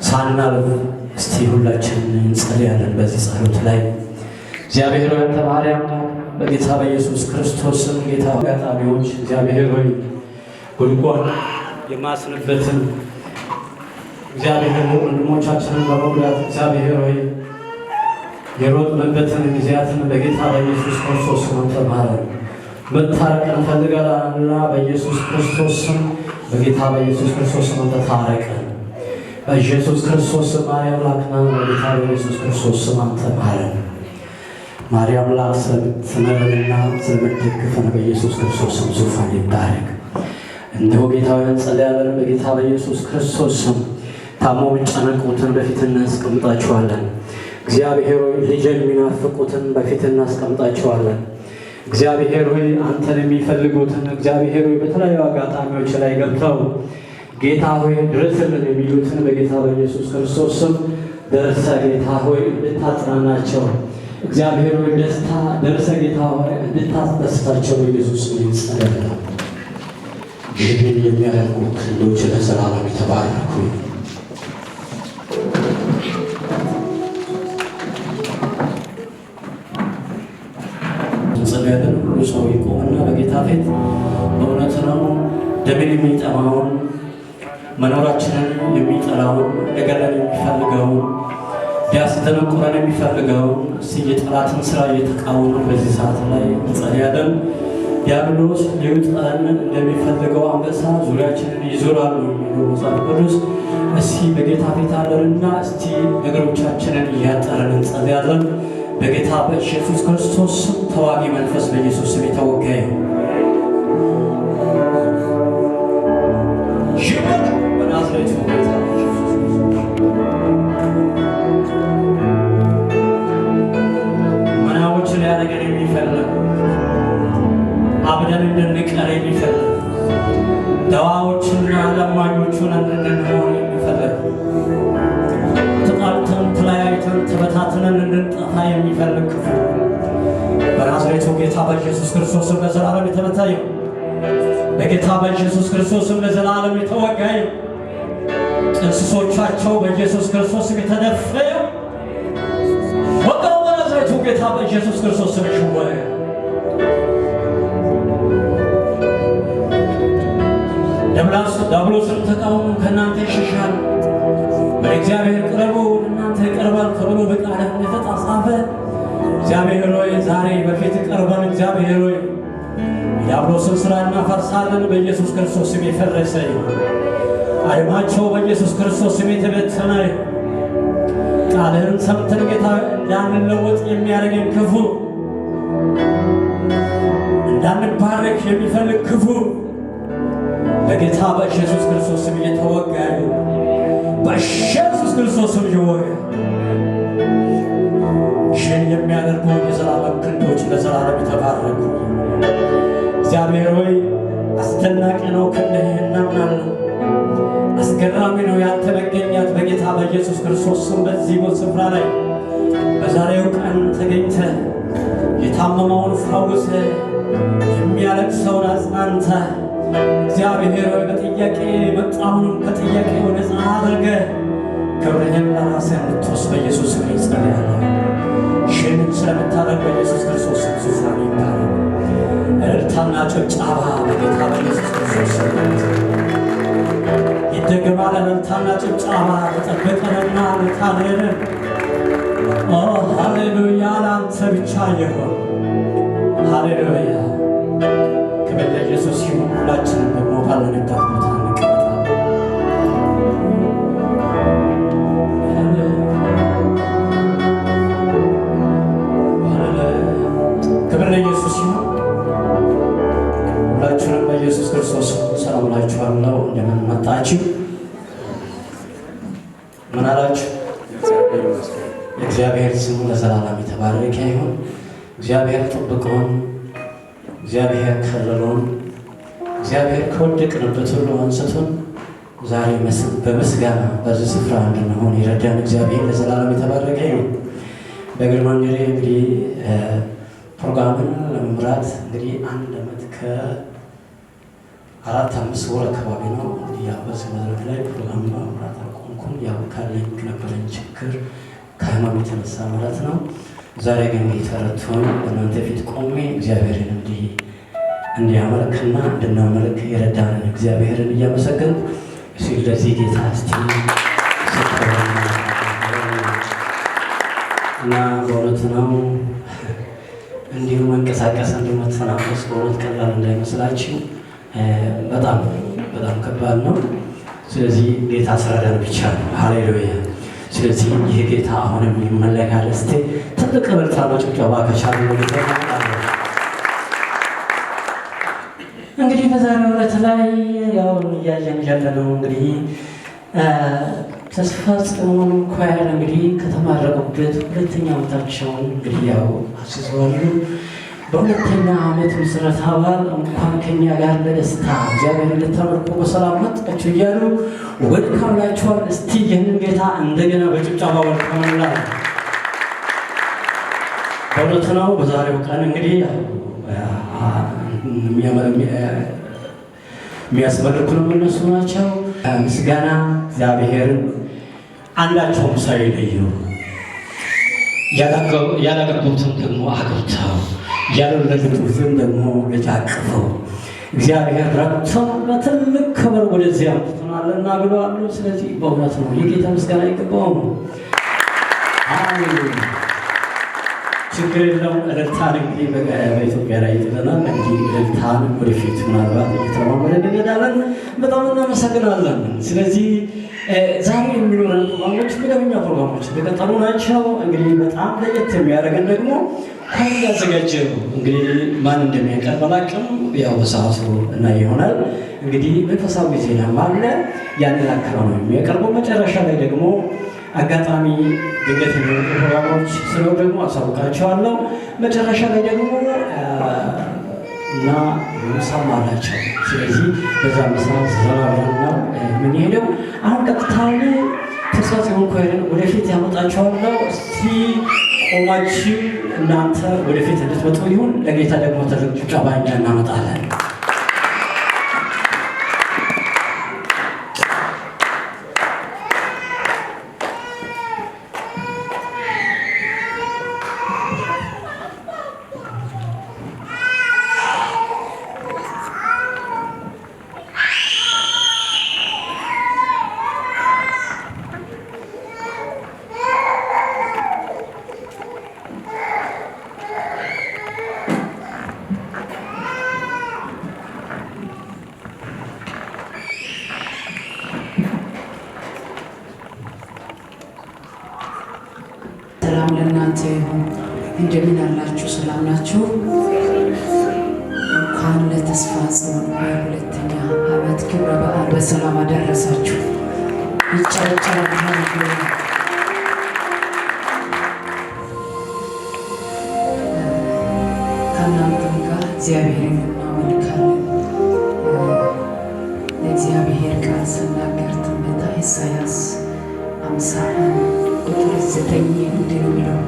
ሳናልፍ እስቲ ሁላችን እንጸልያለን። በዚህ ጸሎት ላይ እግዚአብሔር ሆይ አንተ ማርያም በጌታ በኢየሱስ ክርስቶስ ስም ጌታ አጋጣሚዎች እግዚአብሔር ሆይ ጉድጓድ የማስንበትን እግዚአብሔር ወንድሞቻችንን በመጉዳት እግዚአብሔር ሆይ የሮጥንበትን ጊዜያትን በጌታ በኢየሱስ ክርስቶስ ስም አንተ ማረን። መታረቅን ፈልገናልና በኢየሱስ ክርስቶስ ስም በጌታ በኢየሱስ ክርስቶስ ስም አንተ ታረቀን። በኢየሱስ ክርስቶስ ስም ማርያም ላክና በጌታ በኢየሱስ ክርስቶስ ስም አንተ ማረን። ማርያም ላክ ስለምትምረንና ስለምትደግፈን በኢየሱስ ክርስቶስ ስም ዙፋን ይባረክ። እንደው ጌታዊ እንጸልያለን በጌታ በኢየሱስ ክርስቶስ ስም ታሞ የሚጨነቁትን በፊት እናስቀምጣቸዋለን። እግዚአብሔር ሆይ ልጅን የሚናፍቁትን በፊት እናስቀምጣቸዋለን። እግዚአብሔር ሆይ አንተን የሚፈልጉትን እግዚአብሔር ሆይ በተለያዩ አጋጣሚዎች ላይ ገብተው ጌታ ሆይ ድረስልን የሚሉትን በጌታ በኢየሱስ ክርስቶስ ስም ደርሰ ጌታ ሆይ እንድታጽናናቸው እግዚአብሔር ሆይ ደስታ ደርሰ ጌታ ሆይ እንድታስደስታቸው በኢየሱስ ስም እንጸልያለን። ይህንን የሚያደርጉ ክንዶች ለዘላለም የተባረኩ እንጸልያለን። ሁሉ ሰው ይቆምና በጌታ ፊት በእውነት ነው ደምን የሚጠማውን መኖራችንን የሚጠላውን ነገርን የሚፈልገውን ሊያስደነቁረን የሚፈልገውን የጠላትን ስራ እየተቃወሙ በዚህ ሰዓት ላይ እንጸልያለን። ዲያብሎስ ሊውጠን እንደሚፈልገው አንበሳ ዙሪያችንን ይዞራሉ የሚለው መጽሐፍ ቅዱስ። እስቲ በጌታ ፊት አለንና እስቲ ነገሮቻችንን እያጠረን እንጸልያለን። በጌታ በኢየሱስ ክርስቶስ ስም ተዋጊ መንፈስ በኢየሱስ ስም የተወጋ ይሁን። መናዎችን ሊያደርገን የሚፈልግ አብደን እንድንቀር የሚፈልግ ደዋዎችና ለማኞቹን እንድንሆን የሚፈልግ ተጣልተን ተለያይተን ተበታትነን እንድንጠፋ የሚፈልግ ክፉ በናዝሬቱ ጌታ በኢየሱስ ክርስቶስ ስም ለዘላለም የተመታ ይሁን። በጌታ በኢየሱስ ክርስቶስ ስም ለዘላለም የተወጋ ይሁን። ጥንስሶቻቸው በኢየሱስ ክርስቶስ ስም የተደፈዩ ወጣው በናዝሬቱ ጌታ በኢየሱስ ክርስቶስ ስም ይሽወረ። ዲያብሎስን ተቃውሞ ከእናንተ ይሸሻል፣ ወደ እግዚአብሔር ቅረቡ እናንተ ይቀርባል ተብሎ በቃል እንደተጻፈ እግዚአብሔር ሆይ ዛሬ በፊት ቀርበን እግዚአብሔር ሆይ ዲያብሎስን ስራ እናፈርሳለን። በኢየሱስ ክርስቶስ ስም የፈረሰ ይሁን። አይማቸው በኢየሱስ ክርስቶስ ስም የተበተነ ይሁን። ቃልህን ሰምተን ጌታ እንዳንለወጥ የሚያደርገን ክፉ እንዳንባረክ የሚፈልግ ክፉ በጌታ በኢየሱስ ክርስቶስ ስም እየተወጋ ይሁን። በኢየሱስ ክርስቶስ ስም ይወጋ። ይህን የሚያደርጉ የዘላለም ክንዶች ለዘላለም የተባረኩ እግዚአብሔር ሆይ አስደናቂ ነው ክንድህ እናምናለን። አስገራሚ ነው ያንተ መገኘት በጌታ በኢየሱስ ክርስቶስ ስም በዚህ ስፍራ ላይ በዛሬው ቀን ተገኝተ የታመመውን ፈውሰ የሚያለቅሰውን አጽናንተ እግዚአብሔር ሆይ በጥያቄ የመጣውንም ከጥያቄው ነፃ አድርገህ ክብርህን ለራስህ እንድትወስድ በኢየሱስ ስም ጸልያለሁ። ይህንን ስለምታደርግ በኢየሱስ ክርስቶስ ስም ዙፋን ይባረክ። እልልታና ጭብጨባ በጌታ በኢየሱስ ክርስቶስ ስም ይደገማል። እልልታና ጭብጨባ ተጠበቀንና ልታድነን ሃሌሉያ ለአንተ ብቻ ይሁን። ሃሌሉያ ክብር ለኢየሱስ ይሁን። ሁላችንም ደግሞ ባለንበት ቦታ እንቀመጣለን። ክብር ለኢየሱስ ይሁን። ሁላችንም በኢየሱስ ክርስቶስ ሰላም እላችኋለሁ። እንደምን መጣችሁ? ምን አላችሁ? የእግዚአብሔር ስሙ ለዘላለም የተባረከ ይሁን። እግዚአብሔር ጠብቆን፣ እግዚአብሔር ከልሎን፣ እግዚአብሔር ከወደቅንበት ሁሉ አንስቶን ዛሬ በምስጋና በዚህ ስፍራ እንድንሆን ይረዳን እግዚአብሔር ለዘላለም የተባረከ ይሁን። በግርማ እንግዲህ ፕሮግራምን ለመምራት እንግዲህ 1 ዓመት ከ4-5 ወር አካባቢ ነው። እንግዲህ ያው በዚህ መድረክ ላይ ፕሮግራም መምራት እንዳልመሰክር ከህመም የተነሳ ማለት ነው። ዛሬ ግን የተረቶኝ በእናንተ ፊት ቆሜ እግዚአብሔርን እንዲያመልክና እንድናመልክ የረዳንን እግዚአብሔርን እያመሰገንኩ ሲል ለዚህ ጌታ እስቲ እና በእውነት ነው እንዲሁ መንቀሳቀስ እንዲሁ መተናፈስ በእውነት ቀላል እንዳይመስላችሁ በጣም በጣም ከባድ ነው። ስለዚህ ጌታ ስራዳን ብቻ ነው። ሃሌሉያ። ስለዚህ ይህ ጌታ አሁንም ይመለካል። እስቲ ትልቅ እልልታ ጭብጨባ ከቻሉ እንግዲህ በዛሬው ዕለት ላይ ያው እያየን ያለነው እንግዲህ ተስፋ ጽዮን ኳየር እንግዲህ ከተማረቁበት ሁለተኛ ዓመታቸውን እንግዲህ ያው አስይዘዋል። በሁለተኛ ዓመት ምስረታ በዓል እንኳን ከኛ ጋር በደስታ እግዚአብሔር እንድታመልኩ በሰላም መጣችሁ እያሉ ወልካም ላችኋል። እስቲ ይህንን ጌታ እንደገና በጭብጨባ ወልካም እንላለን። በእውነት ነው በዛሬው ቀን እንግዲህ የሚያስመልኩንም እነሱ ናቸው። ምስጋና እግዚአብሔርን አንዳቸውም ሳይለዩ ያላገቡትን ደግሞ አግብተው ያልወለዱትን ደግሞ ልጅ አቅፈው እግዚአብሔር ረድተው በትልቅ ክብር ወደዚህ አምጥተናልና ብለዋል። ስለዚህ በእውነት ነው የጌታ ምስጋና ይገባው። ችግር የለውም። እልልታን እንግዲህ በኢትዮጵያ ላይ ይጥለናል። እንግዲህ እልልታን ወደፊት ምናልባት እየተለማመደን እንሄዳለን። በጣም እናመሰግናለን። ስለዚህ ዛሬ የሚኖረን ፕሮግራሞች መደበኛ ፕሮግራሞች እንደቀጠሉ ናቸው። እንግዲህ በጣም ለየት የሚያደርገን ደግሞ ኳየር ያዘጋጀው እንግዲህ ማን እንደሚያቀርብ አላውቅም። ያው በሰዓቱ እና ይሆናል እንግዲህ መንፈሳዊ ዜናም አለ ያንን አክለው ነው የሚያቀርበው። መጨረሻ ላይ ደግሞ አጋጣሚ ድንገት የሚወጡ ፕሮግራሞች ስለሆነ ደግሞ አሳውቃቸዋለሁ። መጨረሻ ላይ ደግሞ እና ምሳም አላቸው። ስለዚህ በዛ ምሳ ዘና ብለን ነው የምንሄደው። አሁን ቀጥታ ተስፋ ጽዮን ኳየርን ወደፊት ያመጣቸዋለሁ። እስቲ ቆማችሁ እናንተ ወደፊት እንድትመጡ ይሁን። ለጌታ ደግሞ ትልቅ ጭብጨባ እኛ እናመጣለን። ሰላም ለእናንተ ይሁን። እንደምን አላችሁ? ሰላም ናችሁ? እንኳን ለተስፋ ጽዮን ኳየር ሁለተኛ ዓመት ክብረ በዓል በሰላም አደረሳችሁ። ይጨረጨራል። ከእናንተም ጋር እግዚአብሔርን እናመልካለን። የእግዚአብሔር ቃል ስናገር ትንቢተ ኢሳይያስ 51 ቁጥር 9 እንዲህ ነው የሚለው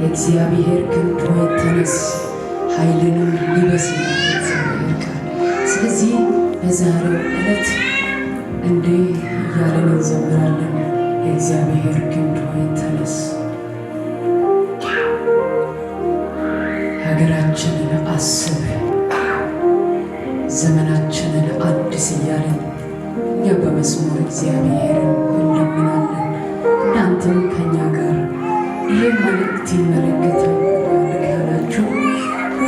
የእግዚአብሔር ክንድ ሆይ ተነስ፣ ኃይልንም ልበስ ይላል የእግዚአብሔር ቃል። ስለዚህ በዛሬው ዕለት እንዲህ እያለን እንዘምራለን። የእግዚአብሔር ክንድ ሆይ ተነስ፣ ሀገራችንን አስብ፣ ዘመናችንን አድስ እያለን እኛ በመዝሙር እግዚአብሔርን እንለምናለን። እናንተም ከኛ ጋር ይሄ መልእክት ይመለከታል ያላችሁ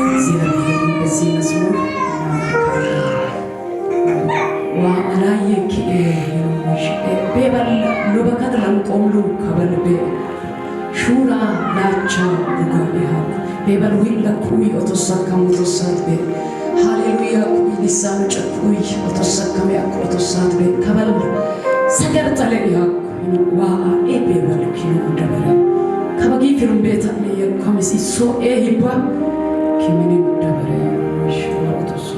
እግዚአብሔርን በዚህ መዝሙር እናመልካለን። ዋአላየ ኪኤ ቤበል ሉበከድረን ቆምሉ ከበልቤ ሹራ ናቸው ዱጋቢሃ ቤበል ዊለኩይ ኦቶሳካም ኦቶሳት ቤ ሃሌሉያ ኩይ ሊሳኑ ጨኩይ ኦቶሳካም ያኩ ኦቶሳት ቤ ከበል ሰገርተለ ያኩ waa ebebal kino dabara kabagi firum beta ne yakamisi so hiba kimini dabara shura otosu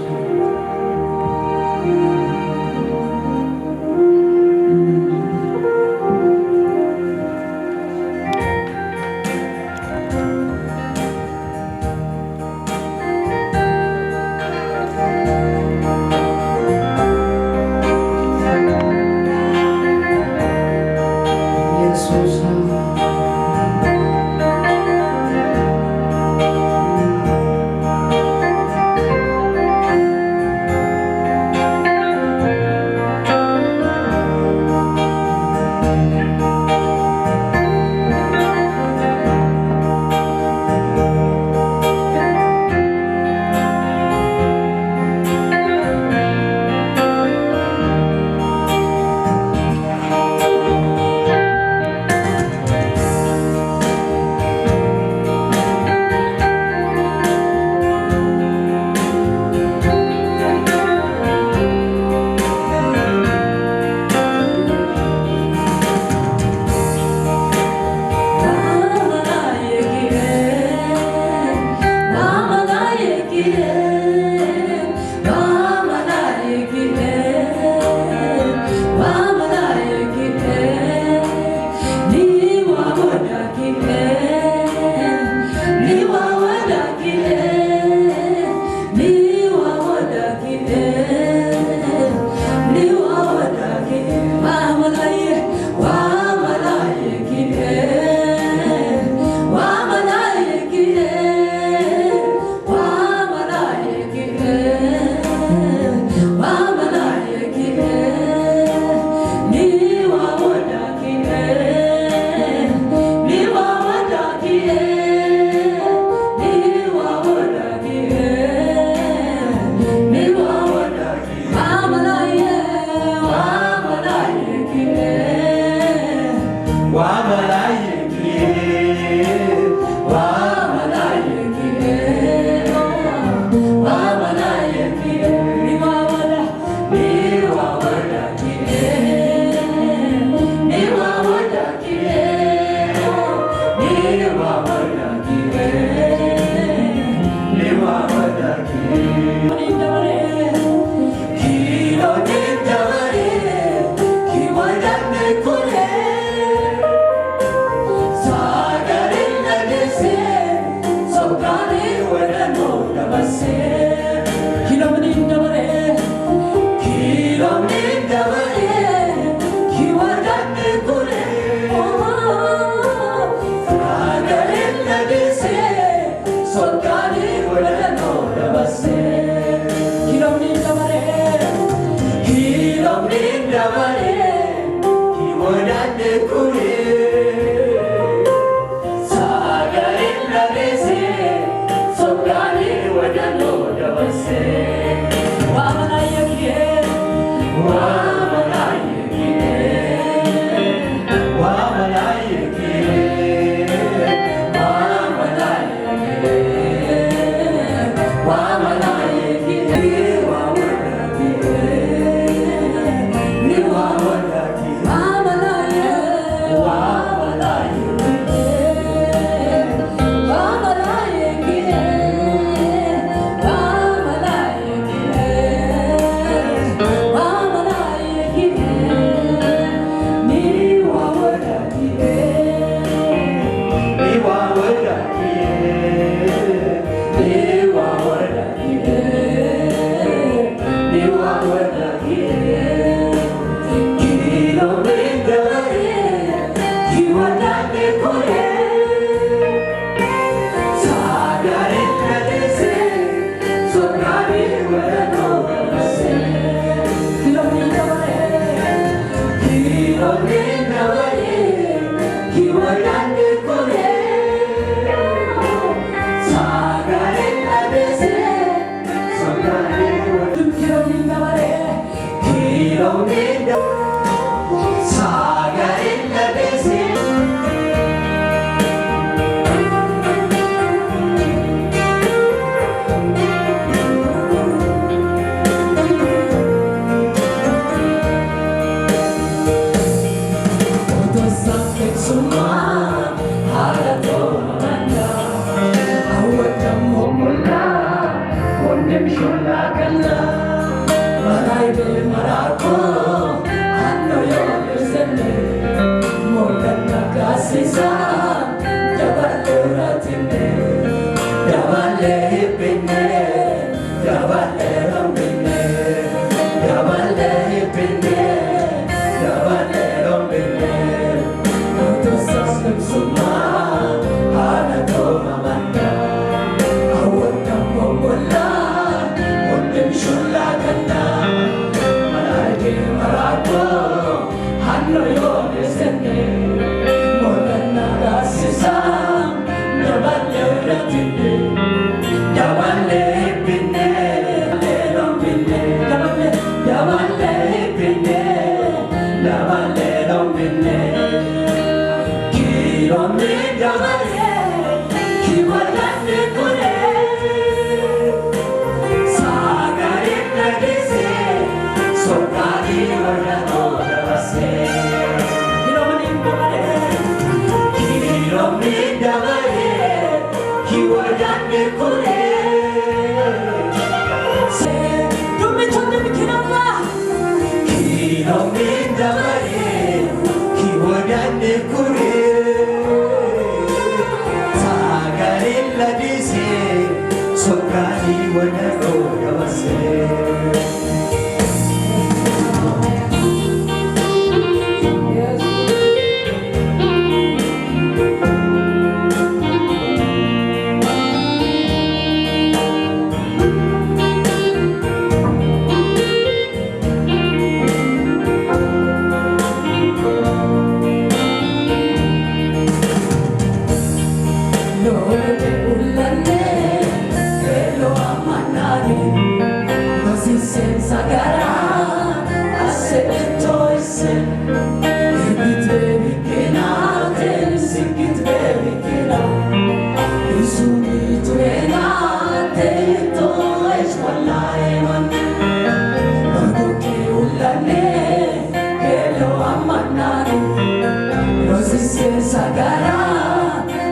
sagara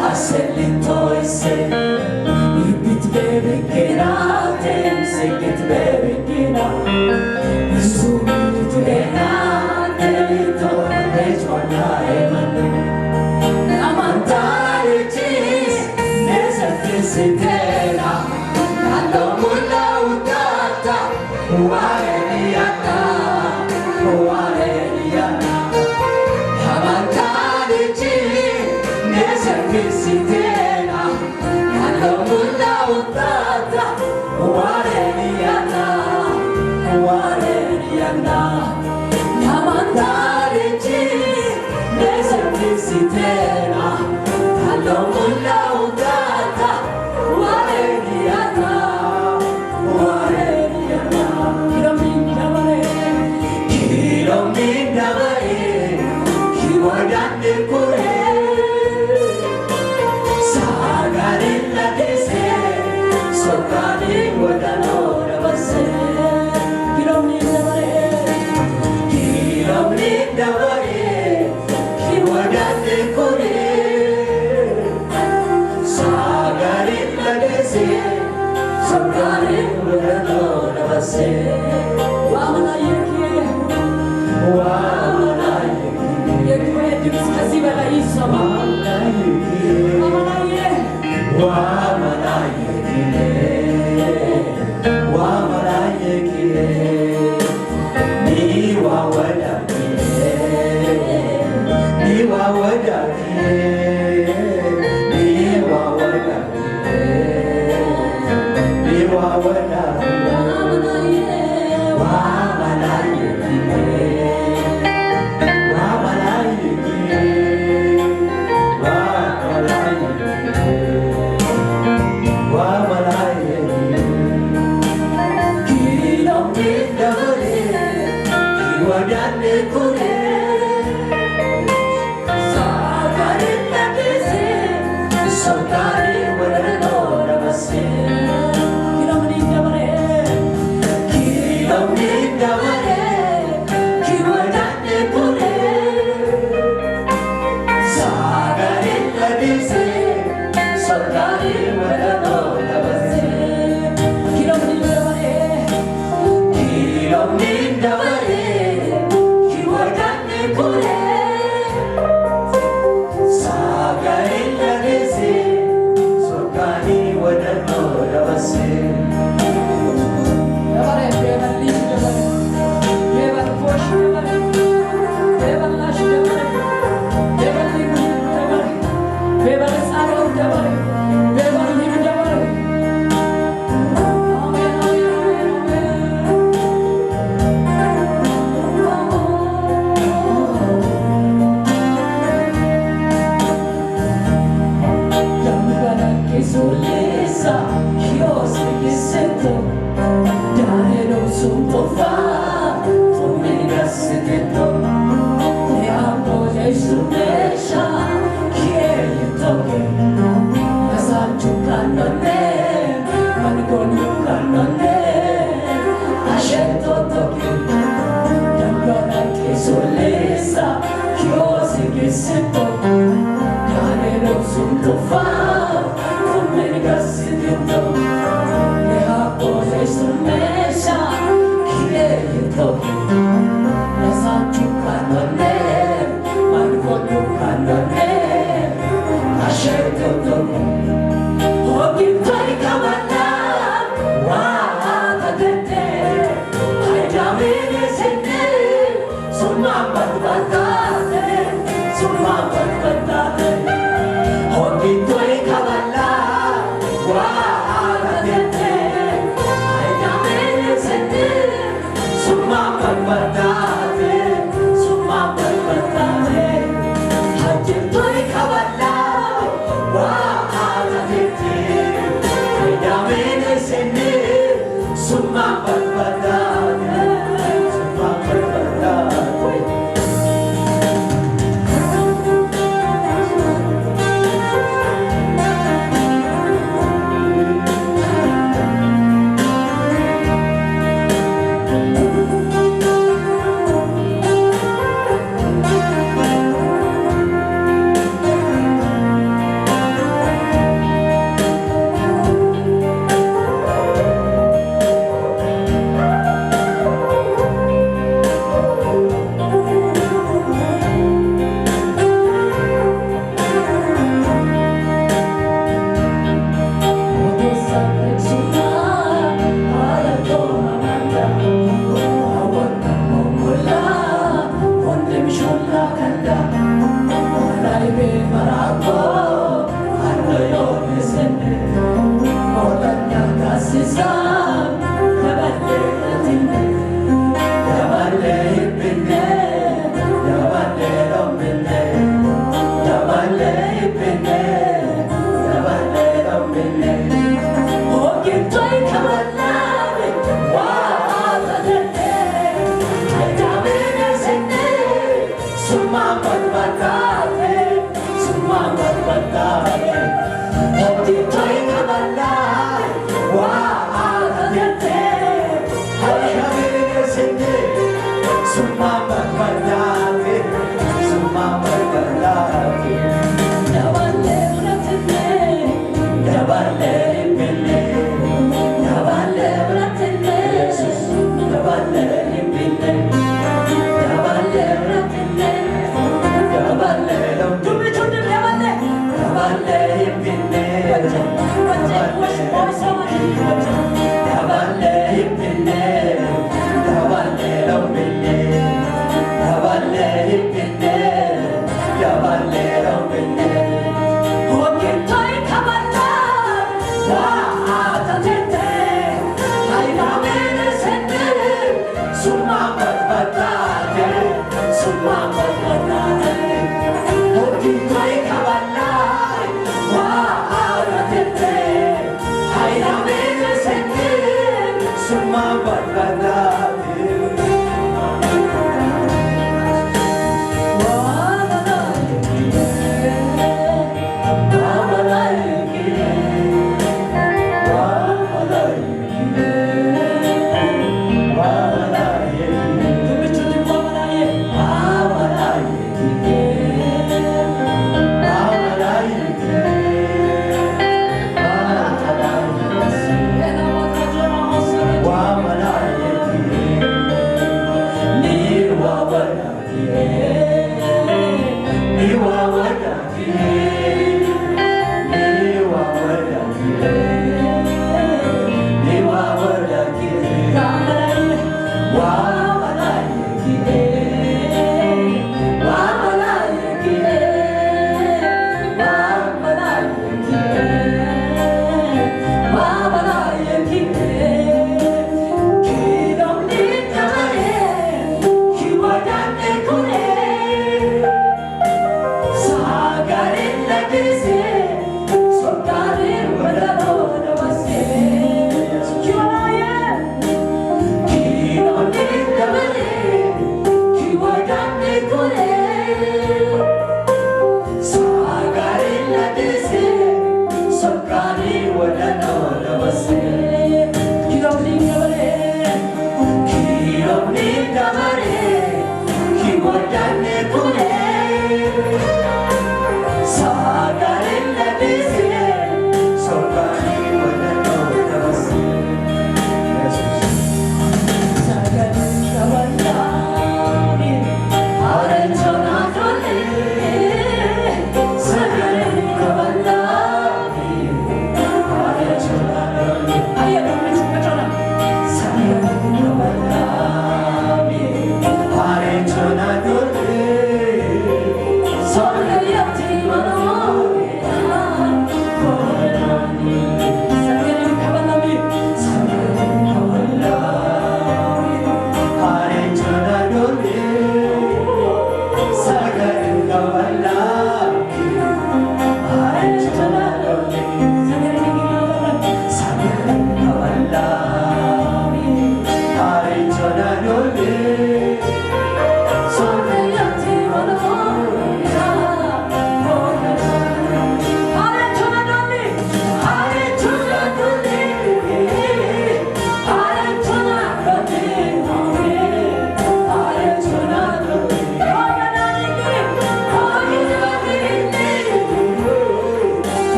haselitoise ibit bebekina temsekit bebekina isumit dena telito rejwana emanu amantarechis nesafisitela nalo mula utata uareniata uareniata Visitena, nalo mula utata, uareniana, uareniana. Namandarichi, nese visitena, nalo mula utata, uareniana, uareniana. Kirominda vare, kiwadande kure. Sagar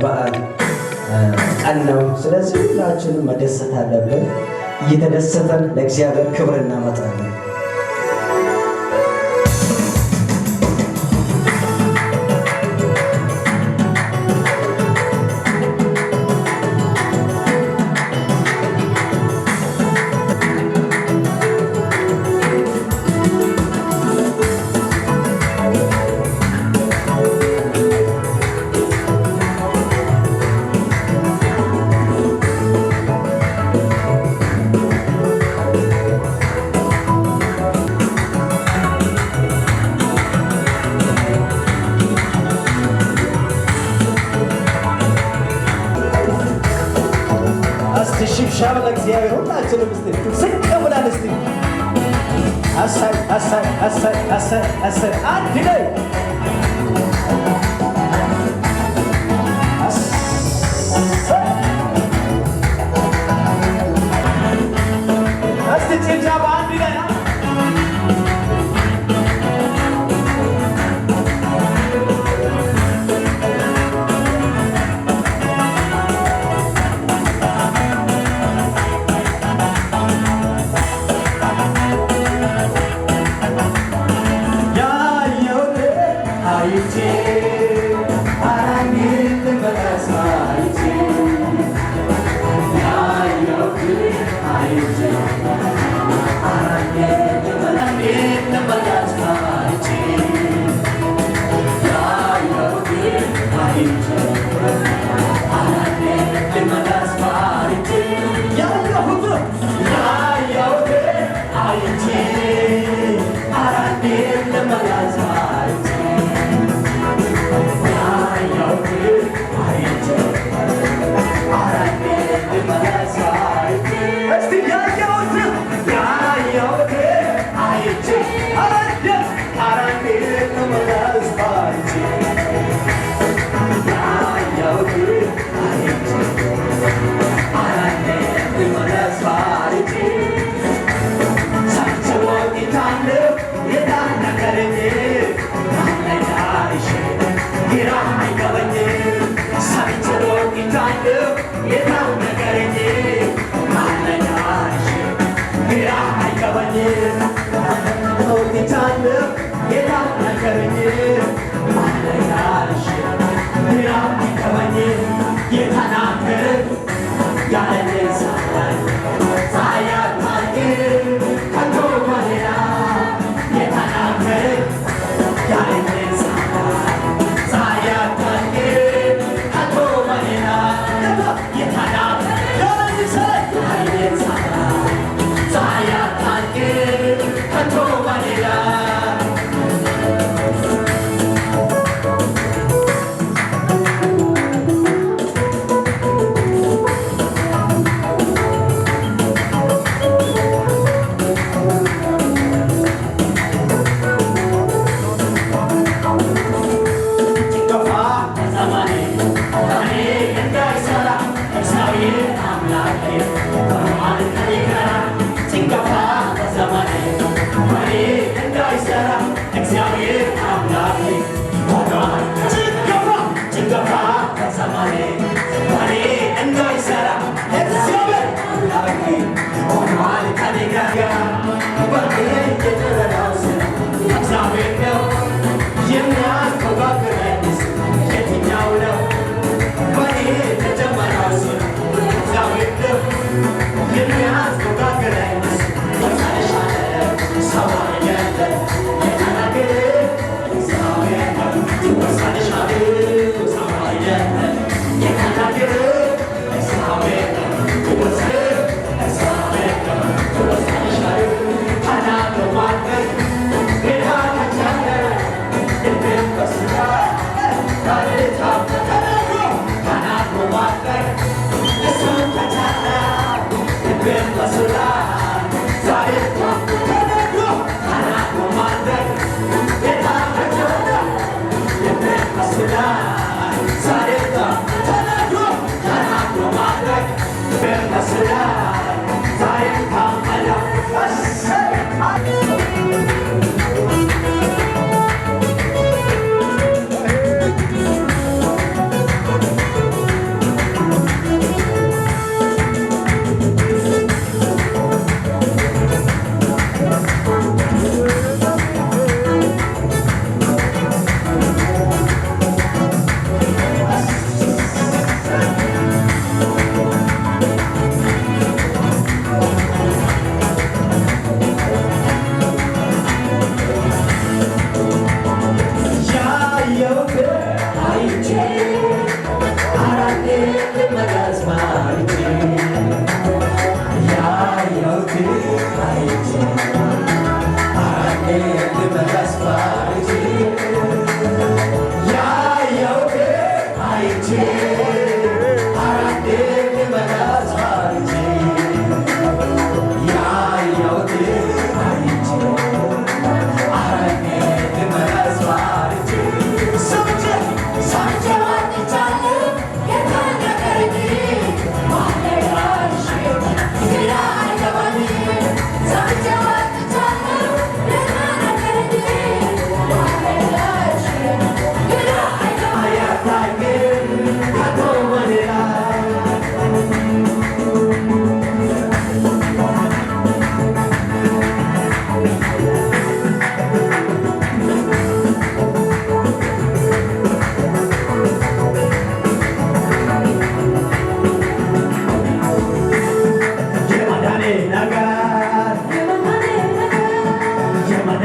በዓል ቀን ነው። ስለዚህ ሁላችንም መደሰት አለብን። እየተደሰተን ለእግዚአብሔር ክብር እናመጣለን። ሽብሻብ ለእግዚአብሔር ሁላችንም እስቲ ዝቅ ብለን እስቲ አሳይ አሳይ አሳይ አሳይ አሳይ አንድ ላይ እስቲ ጭብጨባ አንድ ላይ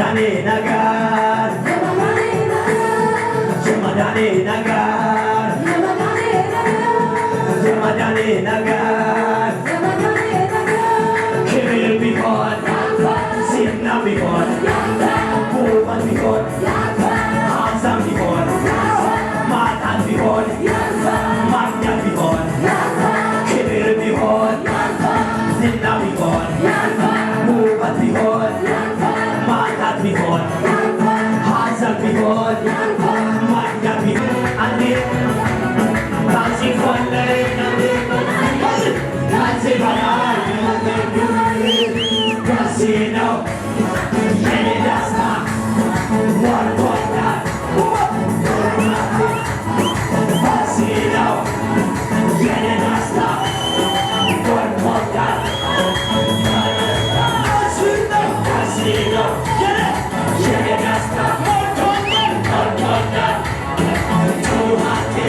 Madani nagar, Madani nagar, Madani nagar. Kibir bihon, Sinna bihon, Buban bihon, Hazam bihon, Matan bihon, Magyan bihon, Kibir bihon, Sinna bihon, Buban bihon, Matan bihon, Hazam bihon, Magyan bihon. Andi, Tansi Kwalay, Tansi Banay, Casino, Yenidasta, Warpota, Casino, Yenidasta, Warpota, Casino, Yenidasta, Warpota, Tuhati,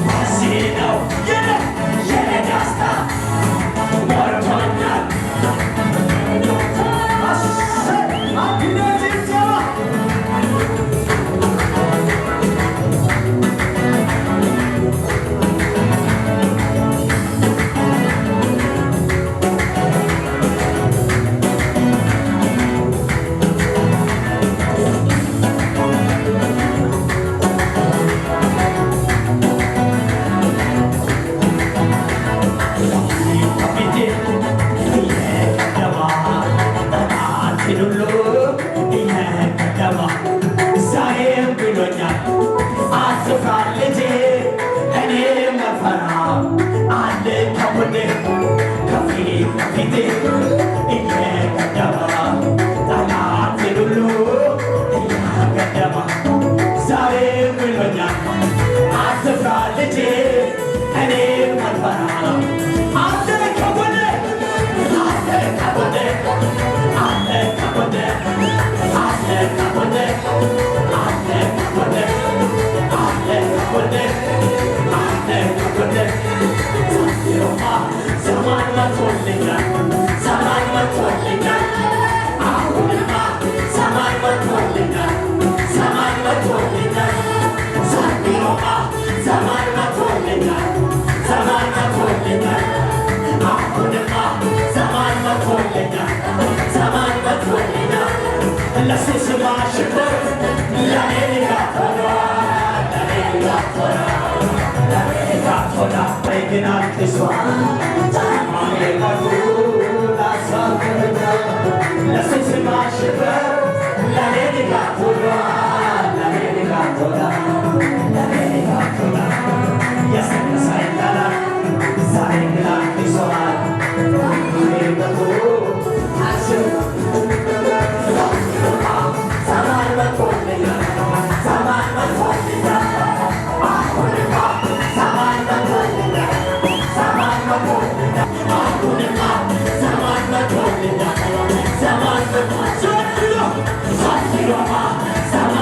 Casino, Yenidasta, Warpota. Zaman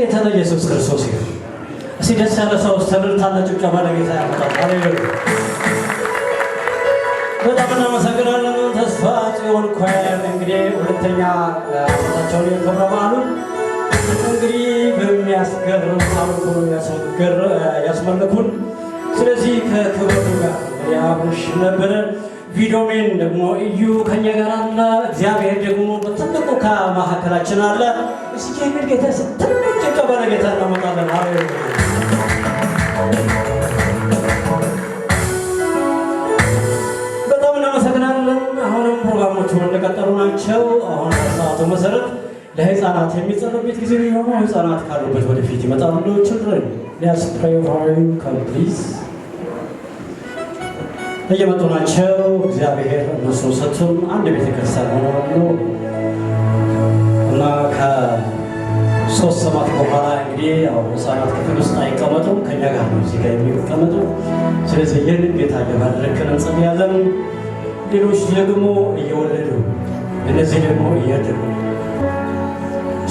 ጌታ ኢየሱስ ክርስቶስ ይሁን። እስቲ ደስ ያለ ሰው ተብልታና ጭብጨባ ለጌታ ያመጣል። ሃሌሉያ! በጣም እናመሰግናለን። ተስፋ ጽዮን ኳየር እንግዲህ ሁለተኛ ዓመታቸውን ያከብራሉ። እንግዲህ በሚያስገርም ታሪክ ነው ያስመለኩን። ስለዚህ ከክብሩ ጋር ያብርሽ ነበረ። ቪዲዮሜን ደግሞ እዩ ከኛ ጋር አለ። እግዚአብሔር ደግሞ በትልቁ ከመካከላችን አለ። እስኪ ይህን ጌታ ስትልቅ ጭብጨባ ለጌታ እናመጣለን። ሃሌሉያ! በጣም እናመሰግናለን። አሁንም ፕሮግራሞቹ እንደቀጠሉ ናቸው። አሁን በሰዓቱ መሰረት ለህፃናት የሚጸለይበት ጊዜ ነው። ህፃናት ካሉበት ወደፊት ይመጣሉ። children let's pray for you come please እየመጡ ናቸው። እግዚአብሔር እነሱ ሰጥቶን አንድ ቤተክርስቲያን ሆነው እና ከ3 ሰዓት በኋላ እንግዲህ ያው ህፃናት ክፍል ውስጥ አይቀመጡም፣ ከኛ ጋር ነው እዚህ ጋር የሚቀመጡ። ስለዚህ ይህንን ጌታ እየባረክን እንጸልያለን። ሌሎች ደግሞ እየወለዱ እነዚህ ደግሞ እያደጉ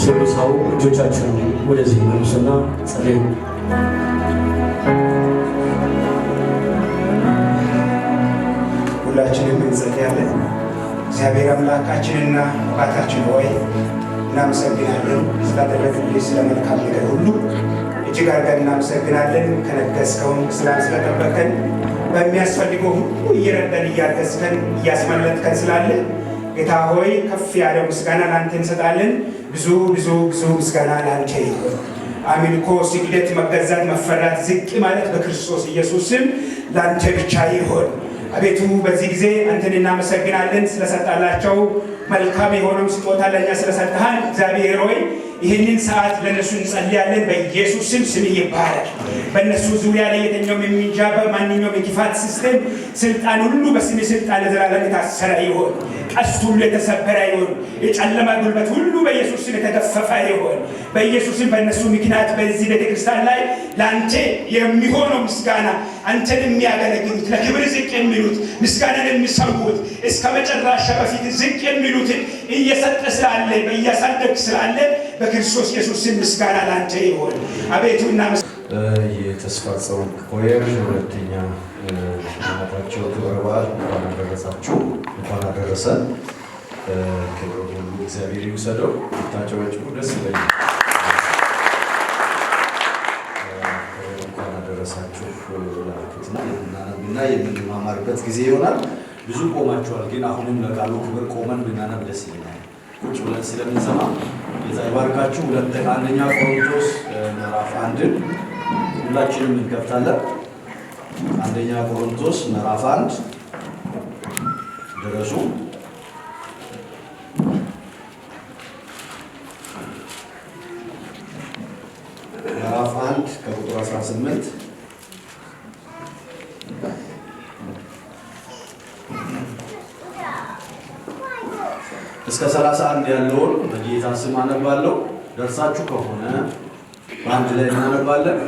ሲሉ ሰው እጆቻቸውን ወደዚህ መልሱና ጸልዩ። ሁላችንም እንጸልያለን። እግዚአብሔር አምላካችንና አባታችን ሆይ እናመሰግናለን ስላደረግልኝ ስለ መልካም ነገር ሁሉ እጅግ አድርገን እናመሰግናለን። ከነገስከውን ሰላም ስለጠበቀን በሚያስፈልገው ሁሉ እየረዳን እያገዝከን እያስመለጥከን ስላለ ጌታ ሆይ ከፍ ያለው ምስጋና ላንተ እንሰጣለን። ብዙ ምስጋና ላንተ ይሁን። አምልኮ፣ ስግደት፣ መገዛት፣ መፈራት፣ ዝቅ ማለት በክርስቶስ ኢየሱስ ስም ላንተ ብቻ ይሁን። አቤቱ በዚህ ጊዜ አንተን እናመሰግናለን ስለሰጣላቸው መልካም የሆነው ስጦታ ለኛ ስለሰጠሃን እግዚአብሔር ሆይ ይህንን ሰዓት ለነሱ እንጸልያለን። በኢየሱስ ስም ይባረክ። በእነሱ ዙሪያ ላይ የተኛውም የሚንጃበብ ማንኛውም የክፋት ሲስተም ስልጣን ሁሉ በስም ስልጣን ለዘላለም የታሰረ ይሁን። ቀስት ሁሉ የተሰበረ ይሁን። የጨለማ ጉልበት ሁሉ በኢየሱስ ስም የተገፈፈ ይሁን። በኢየሱስ ስም በእነሱ ምክንያት በዚህ ቤተክርስቲያን ላይ ለአንተ የሚሆነው ምስጋና አንተን የሚያገለግሉት ለክብር ዝቅ የሚሉት ምስጋናን የሚሰውት እስከ መጨረሻ በፊት ዝቅ የሚሉትን እየሰጠ ስላለ በእያሳደግ ስላለ በክርስቶስ ኢየሱስ ስም ምስጋና ላንተ ይሁን። አቤቱና የተስፋ ጽዮን ኳየር ሁለተኛ ዓመታቸው ክብረ በዓል እንኳን አደረሳችሁ፣ እንኳን አደረሰን። ክብር ሁሉ እግዚአብሔር ይውሰደው። ታጨበጭቡ፣ ደስ ይለኛል። እንኳን አደረሳችሁ ላልኩትና የምንማማርበት ጊዜ ይሆናል። ብዙ ቆማችኋል፣ ግን አሁንም ለቃሉ ክብር ቆመን ብናነብ ደስ ይለኛል። ቁጭ ብለን ስለምንሰማ ጌታ ይባርካችሁ። አንደኛ ቆሮንቶስ ምዕራፍ 1 ሁላችንም እንከፍታለን። አንደኛ ቆሮንቶስ ምዕራፍ 1 ድረሱ። ምዕራፍ 1 ከቁጥር 18 እስከ 31 ያለውን በጌታ ስም አነባለሁ። ደርሳችሁ ከሆነ በአንድ ላይ እናነባለን።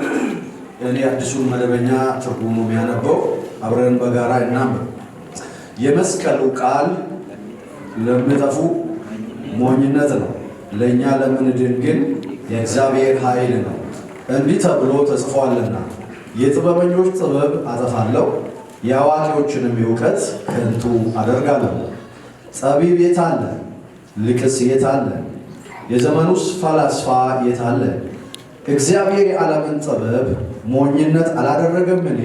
እኔ አዲሱን መደበኛ ትርጉሙ የሚያነበው አብረን በጋራ እናንብብ። የመስቀሉ ቃል ለሚጠፉ ሞኝነት ነው፣ ለእኛ ለምንድን ግን የእግዚአብሔር ኃይል ነው። እንዲህ ተብሎ ተጽፏልና የጥበበኞች ጥበብ አጠፋለሁ፣ የአዋቂዎችንም እውቀት ከንቱ አደርጋለሁ። ጠቢብ የት አለ? ልቅስ የት አለ? የዘመኑስ ፈላስፋ የት አለ? እግዚአብሔር የዓለምን ጥበብ ሞኝነት አላደረገምን?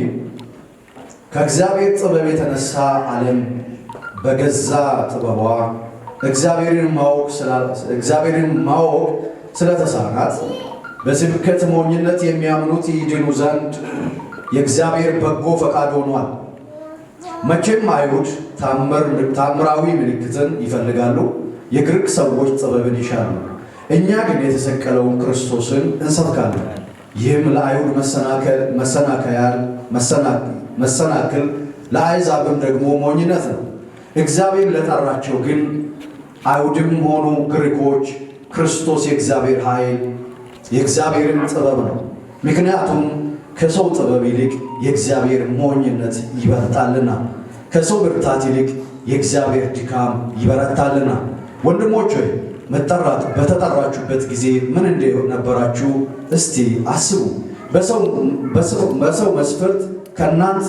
ከእግዚአብሔር ጥበብ የተነሳ ዓለም በገዛ ጥበቧ እግዚአብሔርን ማወቅ ስለተሳናት በስብከት ሞኝነት የሚያምኑት ይድኑ ዘንድ የእግዚአብሔር በጎ ፈቃድ ሆኗል። መቼም አይሁድ ታምራዊ ምልክትን ይፈልጋሉ፣ የግሪክ ሰዎች ጥበብን ይሻሉ። እኛ ግን የተሰቀለውን ክርስቶስን እንሰብካለን። ይህም ለአይሁድ መሰናክል ለአሕዛብም ደግሞ ሞኝነት ነው። እግዚአብሔር ለጠራቸው ግን አይሁድም ሆኑ ግሪኮች ክርስቶስ የእግዚአብሔር ኃይል የእግዚአብሔርን ጥበብ ነው። ምክንያቱም ከሰው ጥበብ ይልቅ የእግዚአብሔር ሞኝነት ይበረታልና፣ ከሰው ብርታት ይልቅ የእግዚአብሔር ድካም ይበረታልና። ወንድሞች ሆይ በተጠራችሁበት ጊዜ ምን እንደነበራችሁ እስቲ አስቡ። በሰው መስፈርት ከእናንተ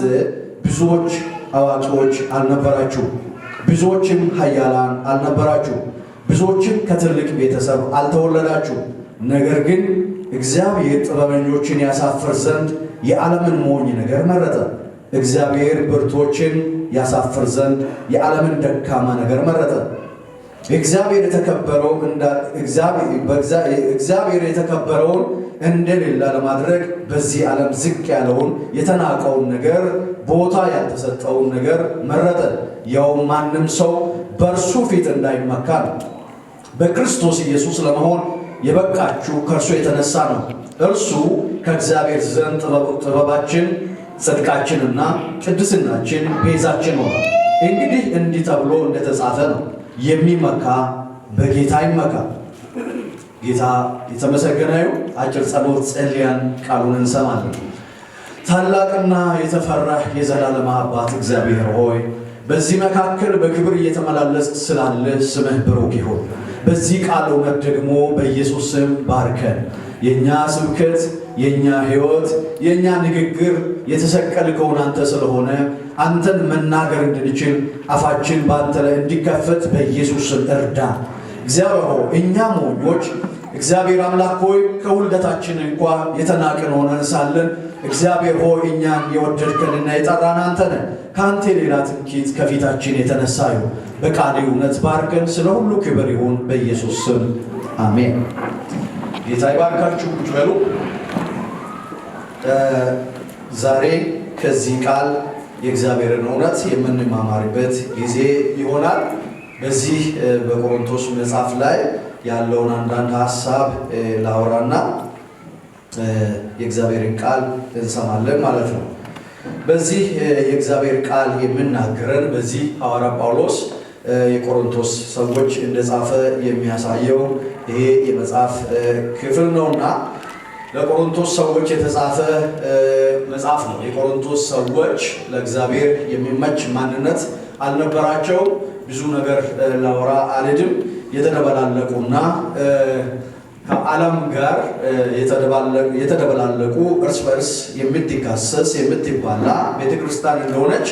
ብዙዎች አዋቂዎች አልነበራችሁ፣ ብዙዎችም ኃያላን አልነበራችሁ፣ ብዙዎችም ከትልቅ ቤተሰብ አልተወለዳችሁ። ነገር ግን እግዚአብሔር ጥበበኞችን ያሳፍር ዘንድ የዓለምን ሞኝ ነገር መረጠ። እግዚአብሔር ብርቶችን ያሳፍር ዘንድ የዓለምን ደካማ ነገር መረጠ። እግዚአብሔር የተከበረውን እንደሌላ ለማድረግ በዚህ ዓለም ዝቅ ያለውን የተናቀውን ነገር ቦታ ያልተሰጠውን ነገር መረጠ። ያውም ማንም ሰው በእርሱ ፊት እንዳይመካ ነው። በክርስቶስ ኢየሱስ ለመሆን የበቃችሁ ከእርሱ የተነሳ ነው። እርሱ ከእግዚአብሔር ዘንድ ጥበባችን፣ ጽድቃችንና ቅድስናችን፣ ቤዛችን ሆነ። እንግዲህ እንዲህ ተብሎ እንደተጻፈ ነው፣ የሚመካ በጌታ ይመካ። ጌታ የተመሰገነ ይሁን። አጭር ጸሎት ጸልያን ቃሉን እንሰማለን። ታላቅና የተፈራህ የዘላለም አባት እግዚአብሔር ሆይ በዚህ መካከል በክብር እየተመላለስክ ስላለ ስምህ ብሩክ ይሁን። በዚህ ቃል እውነት ደግሞ በኢየሱስ ስም ባርከን። የእኛ ስብከት፣ የእኛ ሕይወት፣ የእኛ ንግግር የተሰቀልከውን አንተ ስለሆነ አንተን መናገር እንድንችል አፋችን በአንተ ላይ እንዲከፈት በኢየሱስ ስም እርዳ። እግዚአብሔር ሆይ እኛ ሞኞች እግዚአብሔር አምላክ ሆይ ከውልደታችን እንኳ የተናቅን ሆነን ሳለን እግዚአብሔር ሆይ እኛን የወደድከንና የጠራን አንተ ነህ። ከአንተ ሌላ ትምክህት ከፊታችን የተነሳ ይሁን። በቃል እውነት ባርከን። ስለ ሁሉ ክብር ይሁን በኢየሱስ ስም አሜን። ጌታ ይባርካችሁ። ቁጭ በሉ። ዛሬ ከዚህ ቃል የእግዚአብሔርን እውነት የምንማማርበት ጊዜ ይሆናል። በዚህ በቆሮንቶስ መጽሐፍ ላይ ያለውን አንዳንድ ሀሳብ ላውራና የእግዚአብሔርን ቃል እንሰማለን ማለት ነው። በዚህ የእግዚአብሔር ቃል የምናገረን በዚህ ሐዋርያ ጳውሎስ የቆሮንቶስ ሰዎች እንደጻፈ የሚያሳየው ይሄ የመጽሐፍ ክፍል ነውና ለቆሮንቶስ ሰዎች የተጻፈ መጽሐፍ ነው። የቆሮንቶስ ሰዎች ለእግዚአብሔር የሚመች ማንነት አልነበራቸው። ብዙ ነገር ላወራ አልሄድም። የተደበላለቁና ከዓለም ጋር የተደበላለቁ እርስ በርስ የምትካሰስ የምትባላ ቤተክርስቲያን እንደሆነች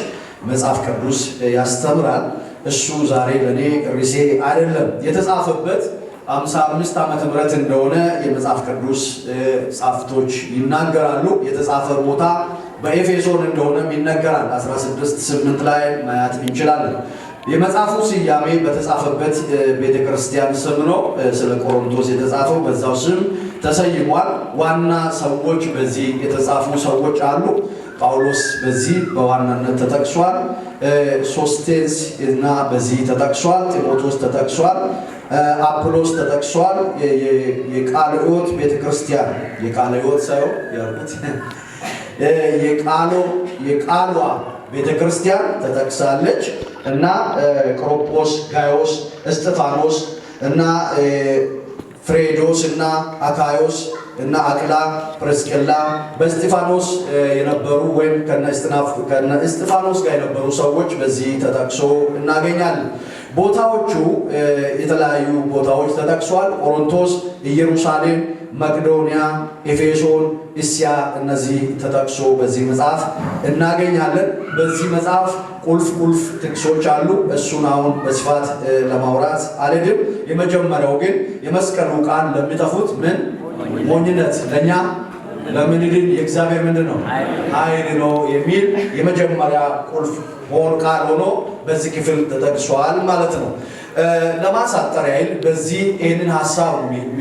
መጽሐፍ ቅዱስ ያስተምራል። እሱ ዛሬ ለእኔ ርዕሴ አይደለም። የተጻፈበት 55 ዓመተ ምህረት እንደሆነ የመጽሐፍ ቅዱስ ጻፍቶች ይናገራሉ። የተጻፈ ቦታ በኤፌሶን እንደሆነም ይነገራል። 16:8 ላይ ማየት እንችላለን። የመጽሐፉ ስያሜ በተጻፈበት ቤተክርስቲያን ስም ነው። ስለ ቆሮንቶስ የተጻፈው በዛው ስም ተሰይሟል። ዋና ሰዎች በዚህ የተጻፉ ሰዎች አሉ። ጳውሎስ በዚህ በዋናነት ተጠቅሷል። ሶስቴንስ እና በዚህ ተጠቅሷል። ጢሞቴዎስ ተጠቅሷል። አጵሎስ ተጠቅሷል። የቃለ ሕይወት ቤተክርስቲያን የቃለ ሕይወት ሳይሆን ያልኩት የቃሏ ቤተክርስቲያን ተጠቅሳለች እና ቆሮጶስ፣ ጋዮስ፣ እስጢፋኖስ እና ፍሬዶስ እና አካዮስ እና አቅላ ፕርስቅላ በእስጢፋኖስ የነበሩ ወይም ከነ እስጢፋኖስ ጋር የነበሩ ሰዎች በዚህ ተጠቅሶ እናገኛለን። ቦታዎቹ የተለያዩ ቦታዎች ተጠቅሷል። ቆሮንቶስ፣ ኢየሩሳሌም፣ መቅዶንያ፣ ኤፌሶን፣ እስያ እነዚህ ተጠቅሶ በዚህ መጽሐፍ እናገኛለን። በዚህ መጽሐፍ ቁልፍ ጥቅሶች አሉ። እሱን አሁን በስፋት ለማውራት አልሄድም። የመጀመሪያው ግን የመስቀሉ ቃል ለሚጠፉት ምን ሞኝነት፣ ለኛ ለምንድን የእግዚአብሔር ምንድነው ኃይል ነው የሚል የመጀመሪያ ቁልፍ ቃል ሆኖ በዚህ ክፍል ተጠቅሷል ማለት ነው። ለማሳጠር ያህል በዚህ ይህንን ሐሳብ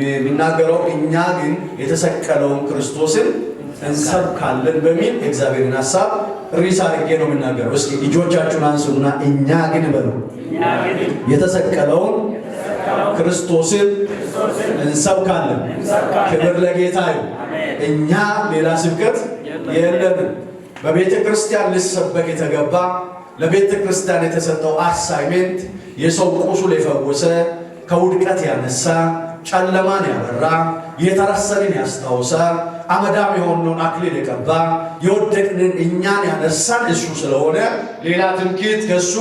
የሚናገረው እኛ ግን የተሰቀለውን ክርስቶስን እንሰብካለን በሚል የእግዚአብሔርን ሐሳብ ርዕስ አድርጌ ነው የምናገረው። እስኪ እጆቻችሁን አንሱና እኛ ግን በሉ የተሰቀለውን ክርስቶስን እንሰብካለን። ክብር ለጌታ ይሁን። እኛ ሌላ ስብከት የለንም። በቤተ ክርስቲያን ሊሰበክ የተገባ ለቤተ ክርስቲያን የተሰጠው አሳይሜንት የሰው ቁስል የፈወሰ፣ ከውድቀት ያነሳ፣ ጨለማን ያበራ፣ የተረሰንን ያስታውሳ፣ አመዳም የሆነውን አክሊል የቀባ፣ የወደቅንን እኛን ያነሳን እሱ ስለሆነ ሌላ ትምክህት ከእሱ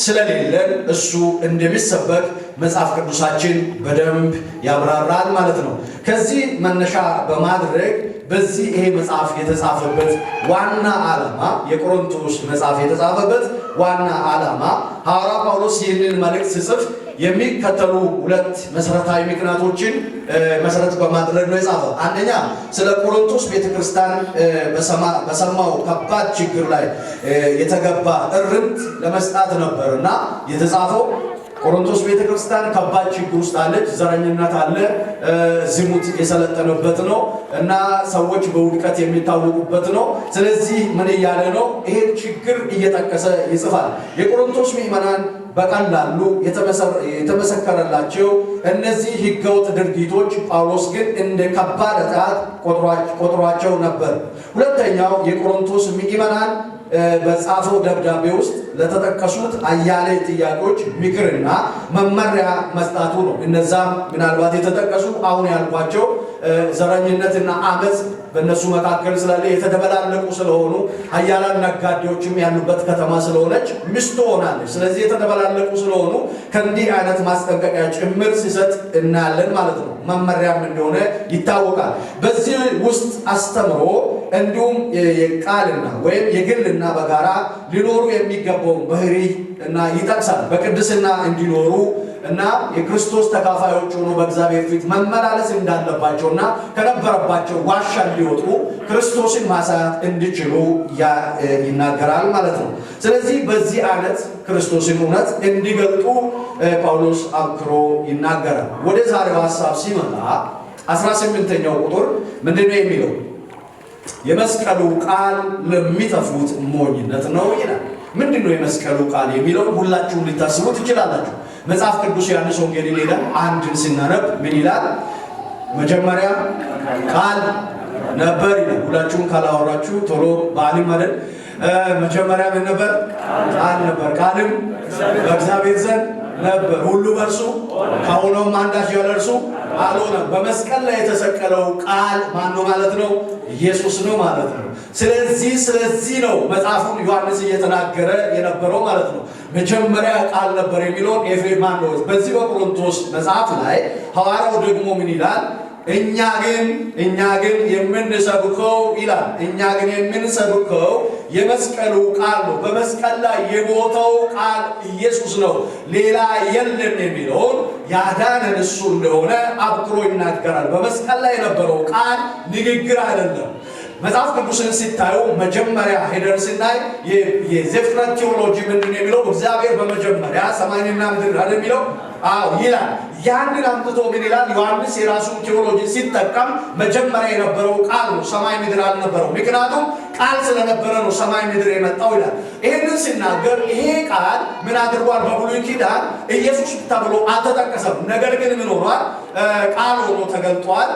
ስለሌለን እሱ እንደሚሰበክ መጽሐፍ ቅዱሳችን በደንብ ያብራራል ማለት ነው። ከዚህ መነሻ በማድረግ በዚህ ይሄ መጽሐፍ የተጻፈበት ዋና ዓላማ የቆሮንቶስ መጽሐፍ የተጻፈበት ዋና ዓላማ ሐዋርያ ጳውሎስ ይህንን መልእክት ሲጽፍ የሚከተሉ ሁለት መሰረታዊ ምክንያቶችን መሰረት በማድረግ ነው የጻፈው። አንደኛ ስለ ቆሮንቶስ ቤተክርስቲያን በሰማው ከባድ ችግር ላይ የተገባ እርምት ለመስጣት ነበርና የተጻፈው። ቆሮንቶስ ቤተክርስቲያን ከባድ ችግር ውስጥ አለች። ዘረኝነት አለ፣ ዝሙት የሰለጠነበት ነው እና ሰዎች በውድቀት የሚታወቁበት ነው። ስለዚህ ምን እያለ ነው? ይሄን ችግር እየጠቀሰ ይጽፋል። የቆሮንቶስ ምዕመናን በቀላሉ የተመሰከረላቸው እነዚህ ህገወጥ ድርጊቶች ጳውሎስ ግን እንደ ከባድ ኃጢአት ቆጥሯቸው ነበር። ሁለተኛው የቆሮንቶስ ምዕመናን በጻፈው ደብዳቤ ውስጥ ለተጠቀሱት አያሌ ጥያቄዎች ምክርና መመሪያ መስጣቱ ነው። እነዛም ምናልባት የተጠቀሱ አሁን ያልኳቸው ዘረኝነትና አመፅ በእነሱ መካከል ስላለ የተደበላለቁ ስለሆኑ ሀያላን ነጋዴዎችም ያሉበት ከተማ ስለሆነች ሚስቱ ሆናለች። ስለዚህ የተደበላለቁ ስለሆኑ ከእንዲህ አይነት ማስጠንቀቂያ ጭምር ሲሰጥ እናያለን ማለት ነው። መመሪያም እንደሆነ ይታወቃል። በዚህ ውስጥ አስተምሮ እንዲሁም የቃልና ወይም የግልና በጋራ ሊኖሩ የሚገባውን ባህሪ እና ይጠቅሳል። በቅድስና እንዲኖሩ እና የክርስቶስ ተካፋዮች ሆኖ በእግዚአብሔር ፊት መመላለስ እንዳለባቸውና ከነበረባቸው ዋሻ እንዲወጡ ክርስቶስን ማሳያት እንዲችሉ ይናገራል ማለት ነው። ስለዚህ በዚህ አይነት ክርስቶስን እውነት እንዲገልጡ ጳውሎስ አብክሮ ይናገራል። ወደ ዛሬው ሐሳብ ሲመጣ 18ኛው ቁጥር ምንድነው የሚለው? የመስቀሉ ቃል ለሚጠፉት ሞኝነት ነው ይላል። ምንድነው የመስቀሉ ቃል የሚለው ሁላችሁም ልታስቡ ትችላላችሁ። መጽሐፍ ቅዱስ ዮሐንስ ወንጌልን ሄደን አንድን ስናነብ ምን ይላል? መጀመሪያ ቃል ነበር ይላል። ሁላችሁም ካላወራችሁ ቶሎ በአሊም አይደል? መጀመሪያ ምን ነበር? ቃል ነበር፣ ቃልም በእግዚአብሔር ዘንድ ነበር፣ ሁሉ በእርሱ ከሆነውም አንዳች ያለ እርሱ አልሆነም። በመስቀል ላይ የተሰቀለው ቃል ማን ነው ማለት ነው? ኢየሱስ ነው ማለት ነው። ስለዚህ ነው መጽሐፉን ዮሐንስ እየተናገረ የነበረው ማለት ነው። መጀመሪያ ቃል ነበር የሚለውን ኤፍሬም ማን ነው? በዚህ በቆሮንቶስ መጽሐፍ ላይ ሐዋርያው ደግሞ ምን ይላል? እኛ ግን የምንሰብከው ይላል። እኛ ግን የምንሰብከው የመስቀሉ ቃል ነው። በመስቀል ላይ የሞተው ቃል ኢየሱስ ነው፣ ሌላ የለም የሚለውን ያዳነን እሱ እንደሆነ አብክሮ ይናገራል። በመስቀል ላይ የነበረው ቃል ንግግር አይደለም። መጽሐፍ ቅዱስን ሲታዩ መጀመሪያ ሄደር ስናይ የዘፍጥረት ቴዎሎጂ ምንድን የሚለው? እግዚአብሔር በመጀመሪያ ሰማይንና ምድር አይደል የሚለው? አዎ ይላል። ያንን አምጥቶ ምን ይላል? ዮሐንስ የራሱን ቴዎሎጂ ሲጠቀም መጀመሪያ የነበረው ቃል ነው፣ ሰማይ ምድር አልነበረው። ምክንያቱም ቃል ስለነበረ ነው ሰማይ ምድር የመጣው ይላል። ይህንን ሲናገር ይሄ ቃል ምን አድርጓል? በብሉይ ኪዳን ኢየሱስ ተብሎ አልተጠቀሰም። ነገር ግን ምን ሆኗል? ቃል ሆኖ ተገልጧል።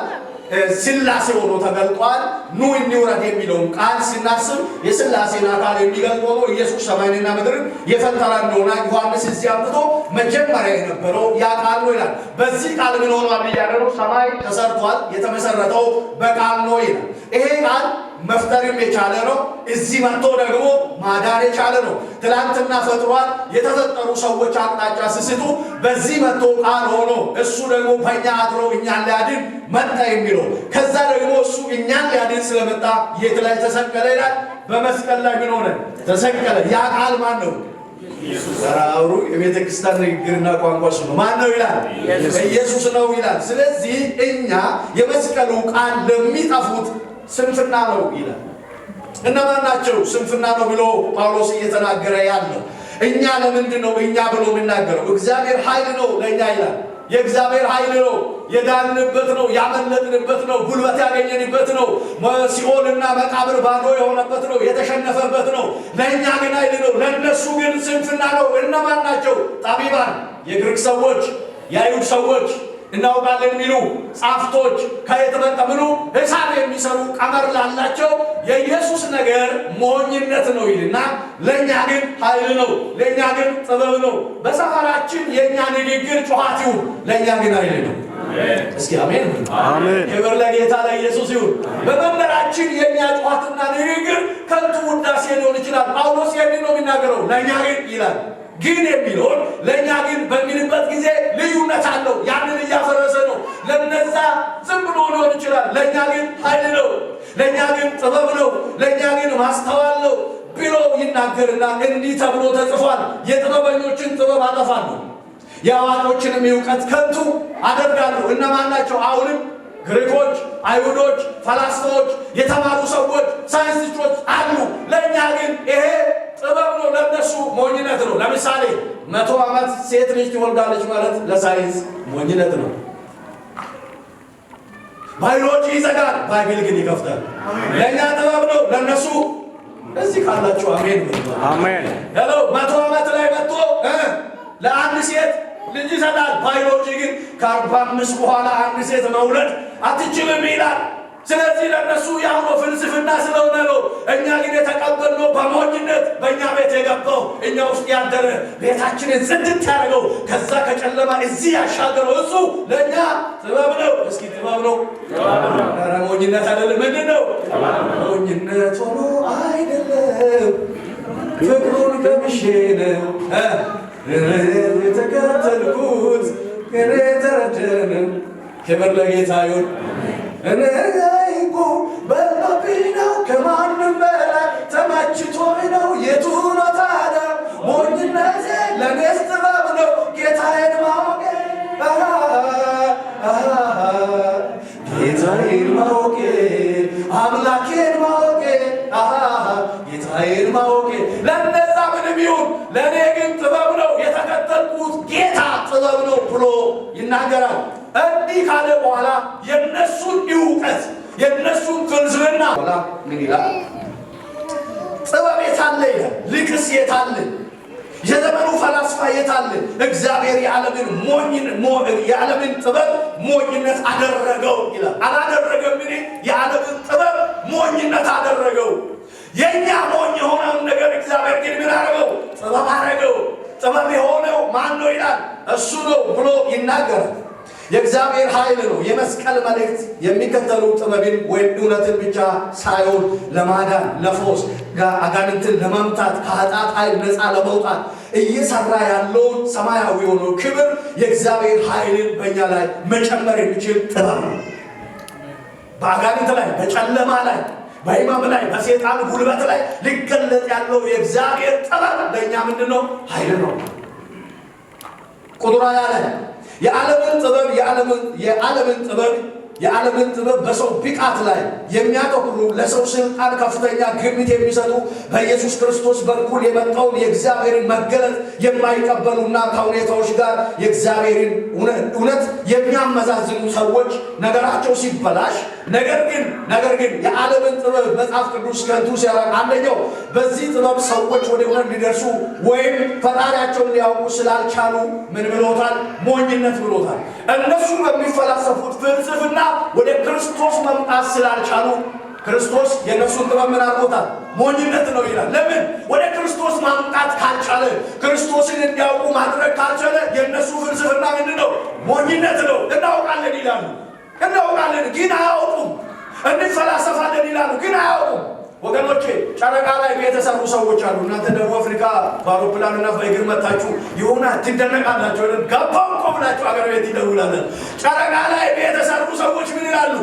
ስላሴ ሆኖ ተገልጧል። ኑ እንውረድ የሚለውን ቃል ስናስብ የስላሴን አካል የሚገልጥ ሆኖ ኢየሱስ ሰማይንና ምድርን የፈጠረ እንደሆነ ዮሐንስ እዚህ አምጥቶ መጀመሪያ የነበረው ያ ቃል ነው ይላል። በዚህ ቃል ምን ሆኗል እያለ ነው? ሰማይ ተሰርቷል፣ የተመሰረተው በቃል ነው ይላል። ይሄ ቃል መፍጠርም የቻለ ነው። እዚህ መጥቶ ደግሞ ማዳን የቻለ ነው። ትላንትና ፈጥሯል። የተፈጠሩ ሰዎች አቅጣጫ ስስቱ በዚህ መጥቶ ቃል ሆኖ እሱ ደግሞ በእኛ አድሮ እኛን ሊያድን መጣ የሚለው ከዛ ደግሞ እሱ እኛን ሊያድን ስለመጣ የት ላይ ተሰቀለ ይላል? በመስቀል ላይ ምን ሆነ? ተሰቀለ። ያ ቃል ማን ነው? ተራሩ የቤተ ክርስቲያን ንግግርና ቋንቋ እሱ ነው። ማን ነው ይላል? ኢየሱስ ነው ይላል። ስለዚህ እኛ የመስቀሉ ቃል ለሚጠፉት ስንፍና ነው ይላል። እነማን ናቸው ስንፍና ነው ብሎ ጳውሎስ እየተናገረ ያለው? እኛ ለምንድን ነው እኛ ብሎ የሚናገረው? እግዚአብሔር ኃይል ነው ለእኛ ይላል። የእግዚአብሔር ኃይል ነው፣ የዳንበት ነው፣ ያመለጥንበት ነው፣ ጉልበት ያገኘንበት ነው፣ ሲኦልና መቃብር ባዶ የሆነበት ነው፣ የተሸነፈበት ነው። ለእኛ ግን ኃይል ነው፣ ለእነሱ ግን ስንፍና ነው። እነማን ናቸው? ጠቢባን፣ የግሪክ ሰዎች፣ የአይሁድ ሰዎች እናውቃለን የሚሉ ጻፍቶች ከየት መጣ ብሉ ሕሳብ የሚሰሩ ቀመር ላላቸው የኢየሱስ ነገር ሞኝነት ነው ይልና ለእኛ ግን ኃይል ነው፣ ለእኛ ግን ጥበብ ነው። በሰፈራችን የእኛ ንግግር ጨዋታ ይሁን፣ ለእኛ ግን ኃይል ነው። እስኪ አሜን አሜን። ክብር ለጌታ ለኢየሱስ ይሁን። በመንደራችን የእኛ ጨዋታና ንግግር ከንቱ ውዳሴ ሊሆን ይችላል። ጳውሎስ ይህን ነው የሚናገረው። ለእኛ ግን ይላል ግን የሚለውን ለእኛ ግን በሚልበት ጊዜ ልዩነት አለው። ያንን እያፈረሰ ነው። ለነዛ ዝም ብሎ ሊሆን ይችላል። ለእኛ ግን ኃይል ነው፣ ለእኛ ግን ጥበብ ነው፣ ለእኛ ግን ማስተዋል ነው ብሎ ይናገርና እንዲህ ተብሎ ተጽፏል። የጥበበኞችን ጥበብ አጠፋለሁ፣ የአዋቆችንም እውቀት ከንቱ አደርጋለሁ። እነማን ናቸው? አሁንም ግሪኮች፣ አይሁዶች፣ ፈላስፎች፣ የተማሩ ሰዎች፣ ሳይንቲስቶች አሉ። ለእኛ ግን ይሄ ጥበብ ነው፣ ለነሱ ሞኝነት ነው። ለምሳሌ 100 ዓመት ሴት ልጅ ትወልዳለች ማለት ለሳይንስ ሞኝነት ነው። ባዮሎጂ ይዘጋል፣ ባይብል ግን ይከፍታል። ለእኛ ጥበብ ነው፣ ለነሱ እዚህ ካላችሁ አሜን አሜን። ሄሎ 100 ዓመት ላይ መጥቶ ለአንድ ሴት ልጅ ይሰጣል። ባዮሎጂ ግን ከ45 በኋላ አንድ ሴት መውለድ አትችልም ይላል። ስለዚህ ለነሱ ያው ነው፣ ፍልስፍና ስለሆነ ነው። እኛ ግን የተቀበልነው በሞኝነት በእኛ ቤት የገባው እኛ ውስጥ ያደረ ቤታችንን ጽድት ያደረገው ከዛ ከጨለማ እዚህ ያሻገረው እሱ ለእኛ ጥበብ ነው። እስኪ ጥበብ ነው። ኧረ ሞኝነት አይደለም። ምንድን ነው? ሞኝነት ሆኖ አይደለም፣ ፍቅሩን ቀምሼ ነው የተከተልኩት እኔ ተረድነው። ክብር ለጌታ ይሁን። እኔ እኮ በልቤ ነው ከማንም በላይ ተመችቶኝ ነው። የቱ ነው ታዲያ ሞኝነቴ? ለእኔስ ጥበብ ነው ጌታዬን ማወቄ፣ ጌታዬን ማወቄ፣ አምላኬን ማወቄ፣ ጌታዬን ማወቄ። ለእነዛ ምንም ይሁን ለእኔ ግን ጥበብ ነው፣ የተከተልኩት ጌታ ጥበብ ነው ብሎ ይናገራል። እንዲህ ካለ በኋላ የነሱን ዕውቀት የነሱን ፍልስፍና ምን ይላል? ጥበብ የታለ ይላል። ልቅስ የታለ? የዘመኑ ፈላስፋ የታለ? እግዚአብሔር የዓለምን ጥበብ ሞኝነት አደረገው ይላል። አላደረገም? እኔ የዓለምን ጥበብ ሞኝነት አደረገው። የእኛ ሞኝ የሆነውን ነገር እግዚአብሔር ግን ምን አደረገው? ጥበብ አደረገው። ጥበብ የሆነው ማን ነው ይላል? እሱ ነው ብሎ ይናገራል። የእግዚአብሔር ኃይል ነው። የመስቀል መልእክት የሚከተሉ ጥበብን ወይም እውነትን ብቻ ሳይሆን ለማዳን፣ ለፈውስ፣ አጋንንትን ለመምታት፣ ከኃጢአት ኃይል ነፃ ለመውጣት እየሰራ ያለውን ሰማያዊ የሆነው ክብር የእግዚአብሔር ኃይልን በእኛ ላይ መጨመር የሚችል ጥበብ ነው። በአጋንንት ላይ፣ በጨለማ ላይ፣ በሕማም ላይ፣ በሴጣን ጉልበት ላይ ሊገለጥ ያለው የእግዚአብሔር ጥበብ ለእኛ ምንድን ነው? ኃይል ነው። ቁጥር ላይ የዓለምን ጥበብ በሰው ብቃት ላይ የሚያተኩሩ ለሰው ስልጣን ከፍተኛ ግምት የሚሰጡ በኢየሱስ ክርስቶስ በኩል የመጣውን የእግዚአብሔርን መገለጥ የማይቀበሉና ከሁኔታዎች ጋር የእግዚአብሔርን እውነት የሚያመዛዝኑ ሰዎች ነገራቸው ሲበላሽ ነገር ግን የዓለምን ጥበብ መጽሐፍ ቅዱስ ከንቱ ሲያደርግ አንደኛው በዚህ ጥበብ ሰዎች ወደ እውነት ሊደርሱ ወይም ፈጣሪያቸውን ሊያውቁ ስላልቻሉ ምን ብሎታል? ሞኝነት ብሎታል። እነሱ በሚፈላሰፉት ፍልስፍና ወደ ክርስቶስ መምጣት ስላልቻሉ ክርስቶስ የነሱን ጥበብ ምን አድርጎታል? ሞኝነት ነው ይላል። ለምን? ወደ ክርስቶስ ማምጣት ካልቻለ፣ ክርስቶስን እንዲያውቁ ማድረግ ካልቻለ የነሱ ፍልስፍና ምንድነው? ሞኝነት ነው። እናውቃለን ይላሉ፣ እናውቃለን ግን አያውቁም። እንፈላሰፋለን ይላሉ ግን አያውቁም። ወገኖቼ ጨረቃ ላይ የተሰሩ ሰዎች አሉ። እናንተ ደቡብ አፍሪካ በአውሮፕላንና በእግር መታችሁ ይሆና ትደነቃላችሁ። ገባው ቆብላችሁ አገር ቤት ይደውላለን። ጨረቃ ላይ የተሰሩ ሰዎች ምን ይላሉ?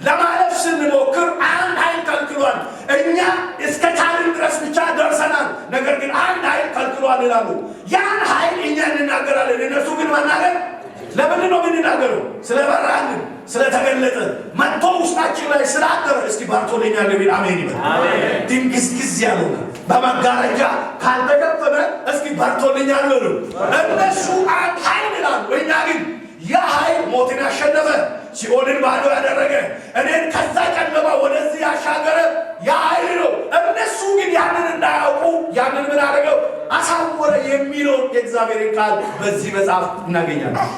ለማለፍ ስንሞክር አንድ ኃይል ከልክሏል። እኛ እስከ ቻልን ድረስ ብቻ ደርሰናል፣ ነገር ግን አንድ ኃይል ከልክሏል ይላሉ። ያን ኃይል እኛ እንናገራለን፣ እነሱ ግን መናገር ለምን ነው የምንናገረው? ስለበራልን፣ ስለተገለጠ መጥቶ ውስጣችን ላይ ስላደረ። እስኪ ባርቶልኛል ቢል አሜን ይበል። ድንግዝግዝ ያለው በመጋረጃ ካልተከፈለ እስኪ ባርቶልኛል በሉ። እነሱ አንድ ኃይል ይላሉ፣ እኛ ግን ያ ኃይል ሞትን ያሸነፈ፣ ሲኦልን ባዶ ያደረገ፣ እኔን ከዛ ጨለማ ወደዚህ ያሻገረ ያ ኃይል ነው። እነሱ ግን ያንን እንዳያውቁ ያንን ምን አደረገው? አሳወረ የሚለውን የእግዚአብሔርን ቃል በዚህ መጽሐፍ እናገኛለን።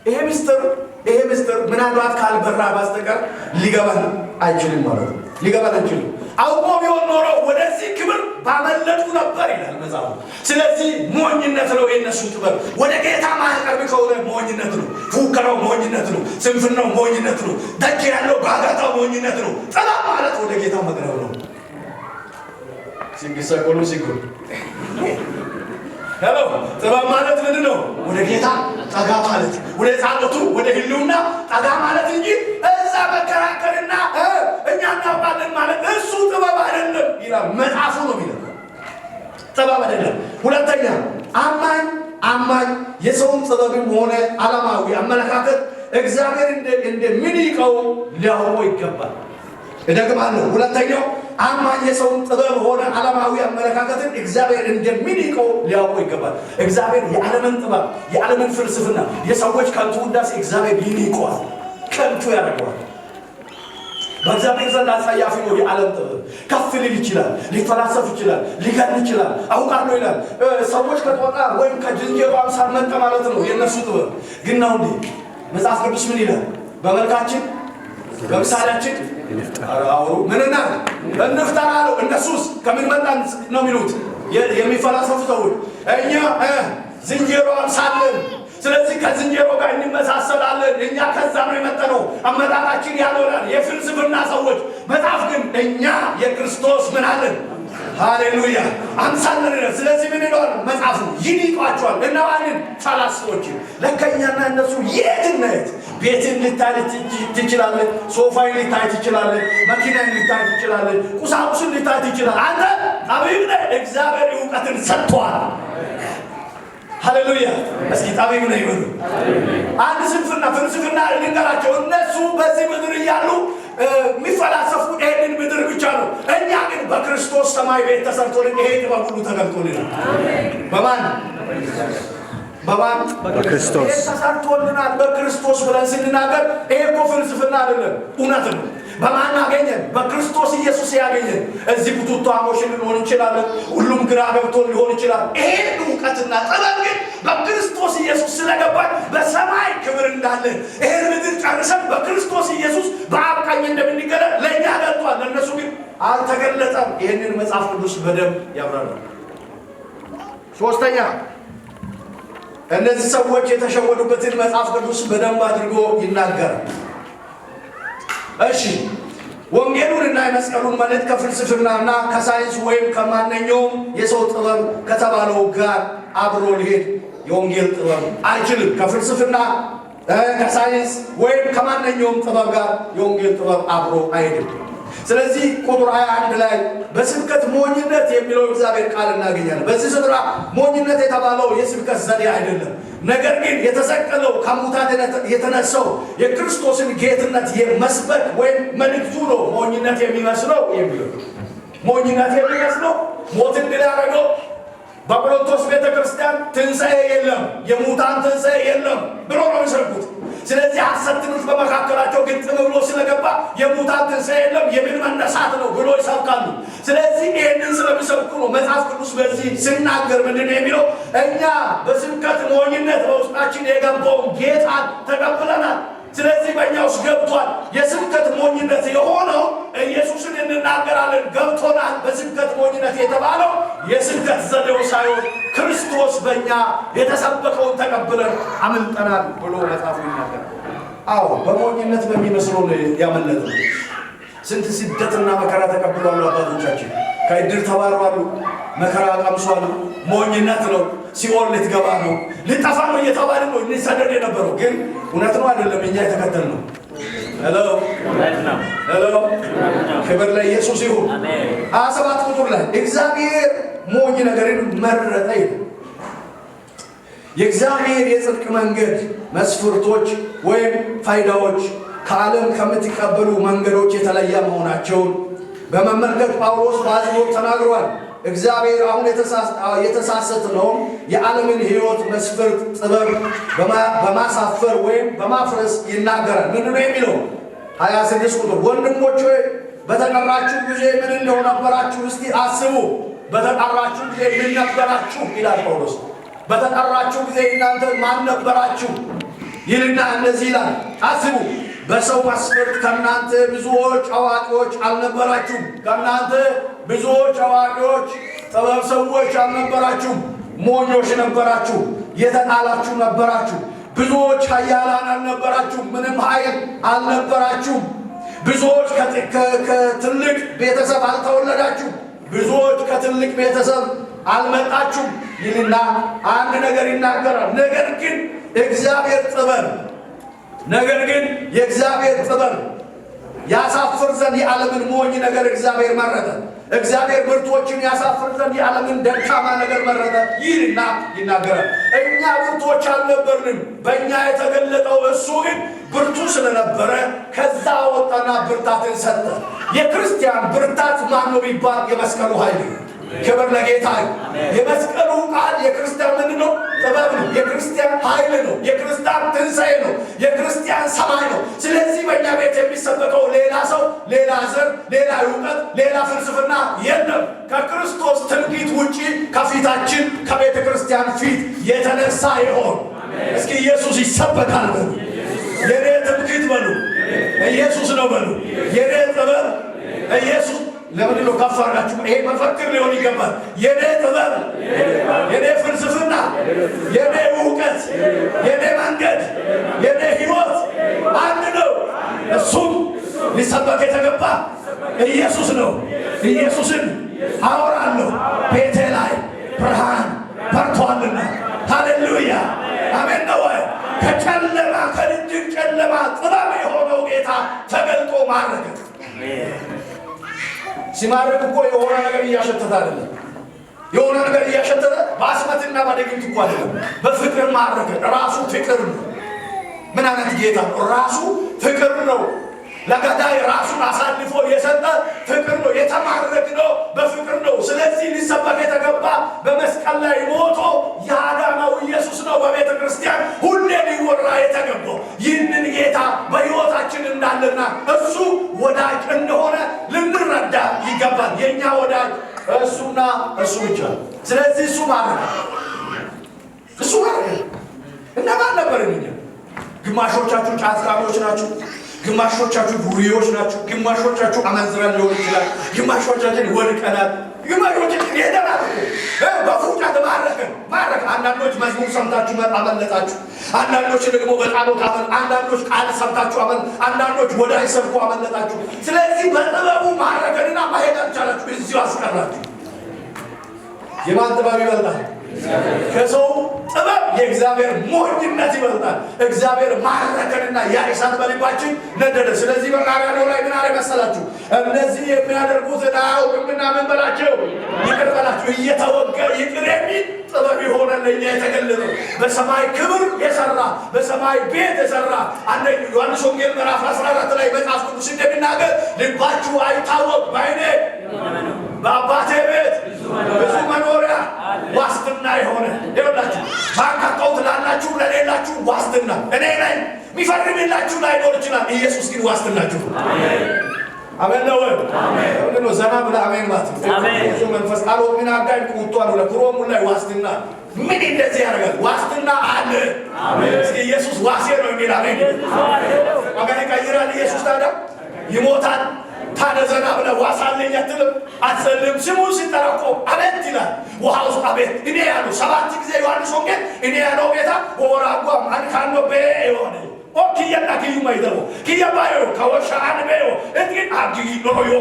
ይሄ ምስጢር ምናልባት ካልበራ በስተቀር ሊገባን አይችልም ማለት ነው። ሊገባን አይችልም። አውቆ ቢሆን ኖሮ ወደዚህ ክብር ባመለጡ ነበር ይላል መጽሐፉ። ስለዚህ ሞኝነት ነው የነሱ ጥበብ። ወደ ጌታ ማይቀርብ ከሆነ ሞኝነት ነው። ፉከራው ሞኝነት ነው። ስንፍናው ሞኝነት ነው። ደጅ ያለው ጋጋታው ሞኝነት ነው። ጥበብ ማለት ወደ ጌታ መቅረብ ነው። ሲንግሰቆሉ ሲጎል ሄሎ ጥበብ ማለት ምንድን ነው? ወደ ጌታ ጠጋ ማለት፣ ወደ ጸሎቱ ወደ ህልውና ጠጋ ማለት እንጂ እዛ መከራከርና እኛ እናውቃለን ማለት እሱ ጥበብ አይደለም ይላል መጽሐፉ ነው የሚለው። ጥበብ አይደለም። ሁለተኛ አማኝ የሰውን ጥበብም ሆነ ዓለማዊ አመለካከት እግዚአብሔር እንደሚንቀው ሊያውቀው ይገባል። እደግማለሁ። ሁለተኛው አማኝ የሰውን ጥበብ ሆነ ዓለማዊ አመለካከትን እግዚአብሔር እንደሚንቀው ሊያውቀው ይገባል። እግዚአብሔር የዓለምን ጥበብ፣ የዓለምን ፍልስፍና፣ የሰዎች ከንቱ ውዳሴ እግዚአብሔር ይንቀዋል፣ ከንቱ ያደርገዋል። በእግዚአብሔር ዘንድ አጸያፊ ነው የዓለም ጥበብ። ከፍ ሊል ይችላል፣ ሊፈላሰፍ ይችላል፣ ሊገን ይችላል። አውቃለሁ ይላል። ሰዎች ከጦጣ ወይም ከዝንጀሮ አምሳል መጣ ማለት ነው የእነሱ ጥበብ። ግን ነው እንዴ? መጽሐፍ ቅዱስ ምን ይላል? በመልካችን በምሳሌያችን አውሩ ምንና እንፍጠር አለው። እነሱስ ከምን መጣን ነው የሚሉት የሚፈላሰፉ ሰዎች። እኛ ዝንጀሮ አምሳለን፣ ስለዚህ ከዝንጀሮ ጋር እንመሳሰላለን፣ እኛ ከዛ ነው የመጣነው፣ አመጣጣችን ያልሆናል። የፍልስፍና ሰዎች። መጽሐፍ ግን እኛ የክርስቶስ ምን አለን? ሃሌሉያ አምሳለን። ስለዚህ ምን ይለዋል መጽሐፉ? ይንቋቸዋል። እነማንን? ፈላስፎችን። ለከኛና እነሱ የትና የት ቤትን ልታይ ትችላለህ፣ ሶፋን ልታይ ትችላለህ፣ መኪናን ልታይ ትችላለህ፣ ቁሳቁስን ልታይ ትችላለህ። አንተ ጠቢብ ነህ፣ እግዚአብሔር እውቀትን ሰጥቷል። ሃሌሉያ እስኪ ጠቢብ ነህ ይበሉ። አንድ ፍልስፍና ልንገራቸው። እነሱ በዚህ ምድር እያሉ የሚፈላሰፉ ይሄንን ምድር ብቻ ነው። እኛ ግን በክርስቶስ ሰማይ ቤት ተሰርቶልን ይሄ ጥበብ ሁሉ ተገልጦልናል። በማን በክርስቶስ ተሰርቶልናል። በክርስቶስ ብለን ስንናገር ይሄ እኮ ፍልስፍና አይደለም፣ እውነት ነው። በማን አገኘን? በክርስቶስ ኢየሱስ ያገኘን። እዚህ ቡቱቱ አሞሽን ሊሆን ይችላል፣ ሁሉም ግራ ገብቶ ሊሆን ይችላል። ይሄ እውቀትና ጥበብ ግን በክርስቶስ ኢየሱስ ስለገባን በሰማይ ክብር እንዳለ ይሄን ምድር ጨርሰን በክርስቶስ ኢየሱስ በአብ ቀኝ እንደምንገለጥ ለእኛ ገልጧል። ለእነሱ ግን አልተገለጠም። ይህንን መጽሐፍ ቅዱስ በደንብ ያብራራል። ሶስተኛ እነዚህ ሰዎች የተሸወዱበትን መጽሐፍ ቅዱስ በደንብ አድርጎ ይናገራል። እሺ ወንጌሉንና የመስቀሉን መልእክት ከፍልስፍናና ከሳይንስ ወይም ከማንኛውም የሰው ጥበብ ከተባለው ጋር አብሮ ሊሄድ የወንጌል ጥበብ አይችልም። ከፍልስፍና ከሳይንስ ወይም ከማንኛውም ጥበብ ጋር የወንጌል ጥበብ አብሮ አይሄድም። ስለዚህ ቁጥር 21 ላይ በስብከት ሞኝነት የሚለው እግዚአብሔር ቃል እናገኛለን። በዚህ ስፍራ ሞኝነት የተባለው የስብከት ዘዴ አይደለም፣ ነገር ግን የተሰቀለው ከሙታን የተነሳው የክርስቶስን ጌትነት የመስበክ ወይም መልእክቱ ነው። ሞኝነት የሚመስለው የሚለው ሞኝነት የሚመስለው ሞትን ድል ያደረገው በቆሮንቶስ ቤተክርስቲያን ትንሣኤ የለም፣ የሙታን ትንሣኤ የለም ብሎ ነው የሚሰብኩት። ስለዚህ ሐሰት ትምህርት በመካከላቸው ግጥም ብሎ ስለገባ የሙታን ትንሣኤ የለም የምን መነሳት ነው ብሎ ይሰብካሉ። ስለዚህ ይህንን ስለሚሰብኩ ነው መጽሐፍ ቅዱስ በዚህ ሲናገር ምንድን ነው የሚለው? እኛ በስብከት ሞኝነት በውስጣችን የገባውን ጌታን ተቀብለናል። ስለዚህ በእኛ ውስጥ ገብቷል። የስብከት ሞኝነት የሆነው ኢየሱስን እንናገራለን ገብቶናል። በስብከት ሞኝነት የተባለው የስብከት ዘዴው ሳይሆን ክርስቶስ በእኛ የተሰበከውን ተቀብለን አምልጠናል ብሎ መጽሐፉ ይናገራል። አዎ በሞኝነት በሚመስለው ያመለጡ ስንት ስደትና መከራ ተቀብሏሉ አባቶቻችን። ከእድር ተባረዋሉ፣ መከራ ቀምሷሉ። ሞኝነት ነው። ሲኦል ልትገባ ነው፣ ልጠፋ ነው እየተባለ ነው እንሰደድ የነበረው። ግን እውነት ነው አይደለም? እኛ የተከተል ነው። ሄሎ ክብር ለኢየሱስ ይሁን። 27 ቁጥር ላይ እግዚአብሔር ሞኝ ነገርን መረጠ ይላል። የእግዚአብሔር የጽድቅ መንገድ መስፈርቶች ወይም ፋይዳዎች ከዓለም ከምትቀበሉ መንገዶች የተለየ መሆናቸውን በመመልከት ጳውሎስ በአጽንኦት ተናግሯል። እግዚአብሔር አሁን የተሳሳትነውን የዓለምን ሕይወት መስፈርት ጥበብ በማሳፈር ወይም በማፍረስ ይናገራል። ምንድን ነው የሚለው? 26 ቁጥር ወንድሞች ሆይ በተጠራችሁ ጊዜ ምን እንደሆነ ነበራችሁ እስቲ አስቡ። በተጠራችሁ ጊዜ ምን ነበራችሁ ይላል ጳውሎስ። በተጠራችሁ ጊዜ እናንተ ማን ነበራችሁ ይልና እንደዚህ ይላል፣ አስቡ። በሰው መስፈርት ከእናንተ ብዙዎች አዋቂዎች አልነበራችሁም። ከእናንተ ብዙዎች አዋቂዎች ጥበብ ሰዎች አልነበራችሁም። ሞኞች ነበራችሁ፣ የተጣላችሁ ነበራችሁ። ብዙዎች ኃያላን አልነበራችሁም፣ ምንም ኃይል አልነበራችሁም። ብዙዎች ከትልቅ ቤተሰብ አልተወለዳችሁም። ብዙዎች ከትልቅ ቤተሰብ አልመጣችሁም ይልና አንድ ነገር ይናገራል። ነገር ግን የእግዚአብሔር ጥበብ ያሳፍር ዘንድ የዓለምን ሞኝ ነገር እግዚአብሔር መረጠ። እግዚአብሔር ብርቶችን ያሳፍር ዘንድ የዓለምን ደካማ ነገር መረጠ ይልና ይናገራል። እኛ ብርቶች አልነበርንም፣ በእኛ የተገለጠው እሱ ግን ብርቱ ስለነበረ ከዛ ወጣና ብርታትን ሰጠ። የክርስቲያን ብርታት ማን ነው ቢባል የመስቀሉ ኃይል ነው። ክብር ለጌታ። የመስቀሉ ቃል የክርስቲያን ምንድን ነው? ጥበብ ነው። የክርስቲያን ኃይል ነው። የክርስቲያን ትንሣኤ ነው። የክርስቲያን ሰማይ ነው። ስለዚህ በእኛ ቤት የሚሰበከው ሌላ ሰው፣ ሌላ ዘር፣ ሌላ እውቀት፣ ሌላ ፍልስፍና የለም። ከክርስቶስ ትንቢት ውጪ ከፊታችን ከቤተ ክርስቲያን ፊት የተነሳ ይሆን። እስኪ ኢየሱስ ይሰበካል በሉ። የኔ ትምክህት በሉ ኢየሱስ ነው በሉ። የኔ ጥበብ ኢየሱስ። ለምንድን ነው ከፍ አድርጋችሁ? ይሄ መፈክር ሊሆን ይገባል። የኔ ጥበብ፣ የኔ ፍልስፍና፣ የኔ እውቀት፣ የኔ መንገድ፣ የኔ ሕይወት አንድ ነው። እሱም ሊሰበክ የተገባ ኢየሱስ ነው። ኢየሱስን አወራለሁ ቤቴ ላይ ብርሃን በርቷልና። ሃሌሉያ አሜን ነው ወይ? ከጨለማ ከድቅድቅ ጨለማ ጥበብ የሆነው ጌታ ተገልጦ ማረከ። ሲማረክ እኮ የሆነ ነገር እያሸተተ አይደለም። የሆነ ነገር እያሸተተ በአስመትና በድግምት እኮ አይደለም። በፍቅር ማረከ። ራሱ ፍቅር ነው። ምን አይነት ጌታ ነው? ራሱ ፍቅር ነው። ለገዳይ ራሱን አሳልፎ የሰጠ ፍቅር ነው። የተማረክ ነው በፍቅር ነው። ስለዚህ ሊሰበክ የተገባ በመስቀል ላይ ሞቶ ያዳነው ኢየሱስ ነው። በቤተ ክርስቲያን ሁሌ ሊወራ የተገባው ይህንን ጌታ በሕይወታችን እንዳለና እሱ ወዳጅ እንደሆነ ልንረዳ ይገባል። የእኛ ወዳጅ እሱና እሱ ብቻ። ስለዚህ እሱ ማረከ። እነማን ነበር? ግማሾቻችሁ ጫት ቃሚዎች ናችሁ። ግማሾቻችሁ ዱርዬዎች ናችሁ። ግማሾቻችሁ አመንዝረን ሊሆን ይችላል። ግማሾቻችን ወድቀናል። ግማሾቻችን ሄደናል። በፉጨት ማረከ። አንዳንዶች መዝሙር ሰምታችሁ አመለጣችሁ። አንዳንዶች ደግሞ በቃሎት አንዳንዶች ቃል ሰምታችሁ አንዳንዶች ወዳጅ ሰብኮ አመለጣችሁ። ስለዚህ በጥበቡ ማረከንና ማሄድ አልቻላችሁ። እዚሁ አስቀራችሁ። የማን ጥበብ ይበልጣል? ከሰው ጥበብ የእግዚአብሔር ሞኝነት ይበልጣል። እግዚአብሔር ማረከንና ያ እሳት በልባችን ነደደ። ስለዚህ በቃራንዮ ላይ ምን አለ መሰላችሁ? እነዚህ የሚያደርጉትን አያውቁምና ምን በላቸው? ይቅር በላቸው። እየተወገ ይቅር የሚል ጥበብ የሆነ ለእኛ የተገለጠው በሰማይ ክብር የሰራ በሰማይ ቤት የሰራ አንደኛ ዮሐንስ ወንጌል ምዕራፍ 14 ላይ መጽሐፍ ቅዱስ እንደሚናገር ልባችሁ አይታወቅ፣ በዓይኔ በአባቴ ቤት ብዙ መኖሪያ ዋስትና ዋስትና የሆነ ይኸውላችሁ ማካጣው ትላላችሁ ለሌላችሁ ዋስትና እኔ ነኝ የሚፈርምላችሁ ላይኖር ይችላል ኢየሱስ ግን ዋስትናችሁ አሜን ነው አሜን ነው ዘና ብላ አሜን ማለት ነው መንፈስ ቃሉ ምን አጋኝ ቁጥቷል ለክሮሙ ላይ ዋስትና ምን እንደዚህ ያደርጋል ዋስትና አለ አሜን እስኪ ኢየሱስ ዋሴ ነው የሚል አሜን አጋኝ ቀይራል ኢየሱስ ታዲያ ይሞታል ታደዘና ብለ ዋሳለኝ አትልም አትሰልም ስሙ ሲጠራቆ አቤት ይላል ውሃውስ አቤት እኔ ያለው 7 ጊዜ ዮሐንስ ወንጌል እኔ ያለው ጌታ ወራጓ ማን ካንዶ በየሆነ ኦኪያና ከዩ ማይደው ከያባዮ ከወሻአን በዮ እንግዲህ አጊ ኖሮዮ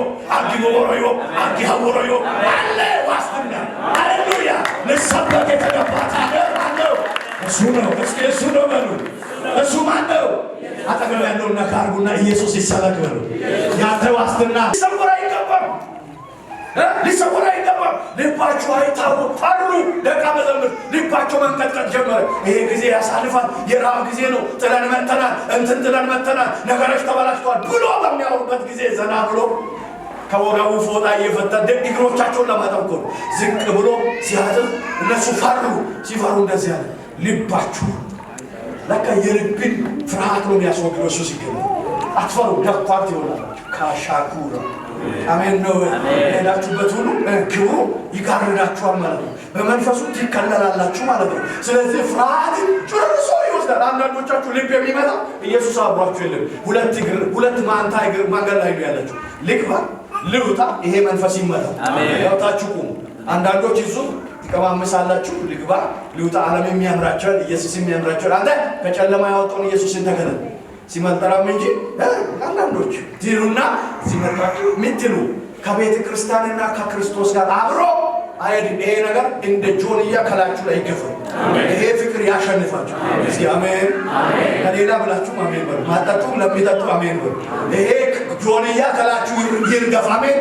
አጊ ሀወሮዮ አለ ዋስትና ሃሌሉያ ለሰበከ ተገባታ አለው እሱ ነው እስኪ እሱ ነው በሉ እሱ ማን ነው አጠገብ ያለውና ካርጉና ኢየሱስ ይሰበክ በሉ ያንተ ዋስትና ሊሰወራ ይገባል ልባችሁ አይታወቅ ፈሩ ደቃ መዘምር ልባቸው መንቀጥቀጥ ጀመረ ይሄ ጊዜ ያሳልፋል የራብ ጊዜ ነው ጥለን መተናል ነገሮች ተበላሽተዋል ብሎ በሚያወሩበት ጊዜ ዘና ብሎ ከወገቡ ፎጣ እየፈታ እግሮቻቸውን ለማጠንቆር ዝቅ ብሎ ሲያዝም እነሱ ሲፈሩ እንደዚህ ያለ ልባችሁ ለካ የልብን ፍርሃት ነው የሚያስወግደው እሱ ሲገኝ አትፈሩ ደፋት ይሆናል ካሻኩራ አሜን ነው ሄዳችሁበት ሁሉ ክብሩ ይጋርዳችኋል ማለት ነው በመንፈሱ ትከለላላችሁ ማለት ነው ስለዚህ ፍርሃት ጭርሶ ይወስዳል አንዳንዶቻችሁ ልብ የሚመጣ ኢየሱስ አብሯችሁ የለም ሁለት ማንታ እግር መንገድ ላይ ነው ያላችሁ ልግባ ልውጣ ይሄ መንፈስ ይመጣ ያውጣችሁ ቁሙ አንዳንዶች ይዙ ትቀማምሳላችሁ ልግባ ልውጣ ዓለም የሚያምራቸው ኢየሱስ የሚያምራቸው አንተ ከጨለማ ያወጣውን ኢየሱስን ተከተል ሲመጣራም እንጂ አንዳንዶች ዲሩና ሲመጣችሁ ምትሉ ከቤተ ክርስቲያንና ከክርስቶስ ጋር አብሮ አይደል ይሄ ነገር እንደ ጆንያ ከላችሁ ላይ ይገፋል ይሄ ፍቅር ያሸንፋችሁ እስኪ አሜን ከሌላ ብላችሁ አሜን በሉ ማጣጡ ለሚጣጡ አሜን በሉ ይሄ ጆንያ ከላችሁ ይርገፍ አሜን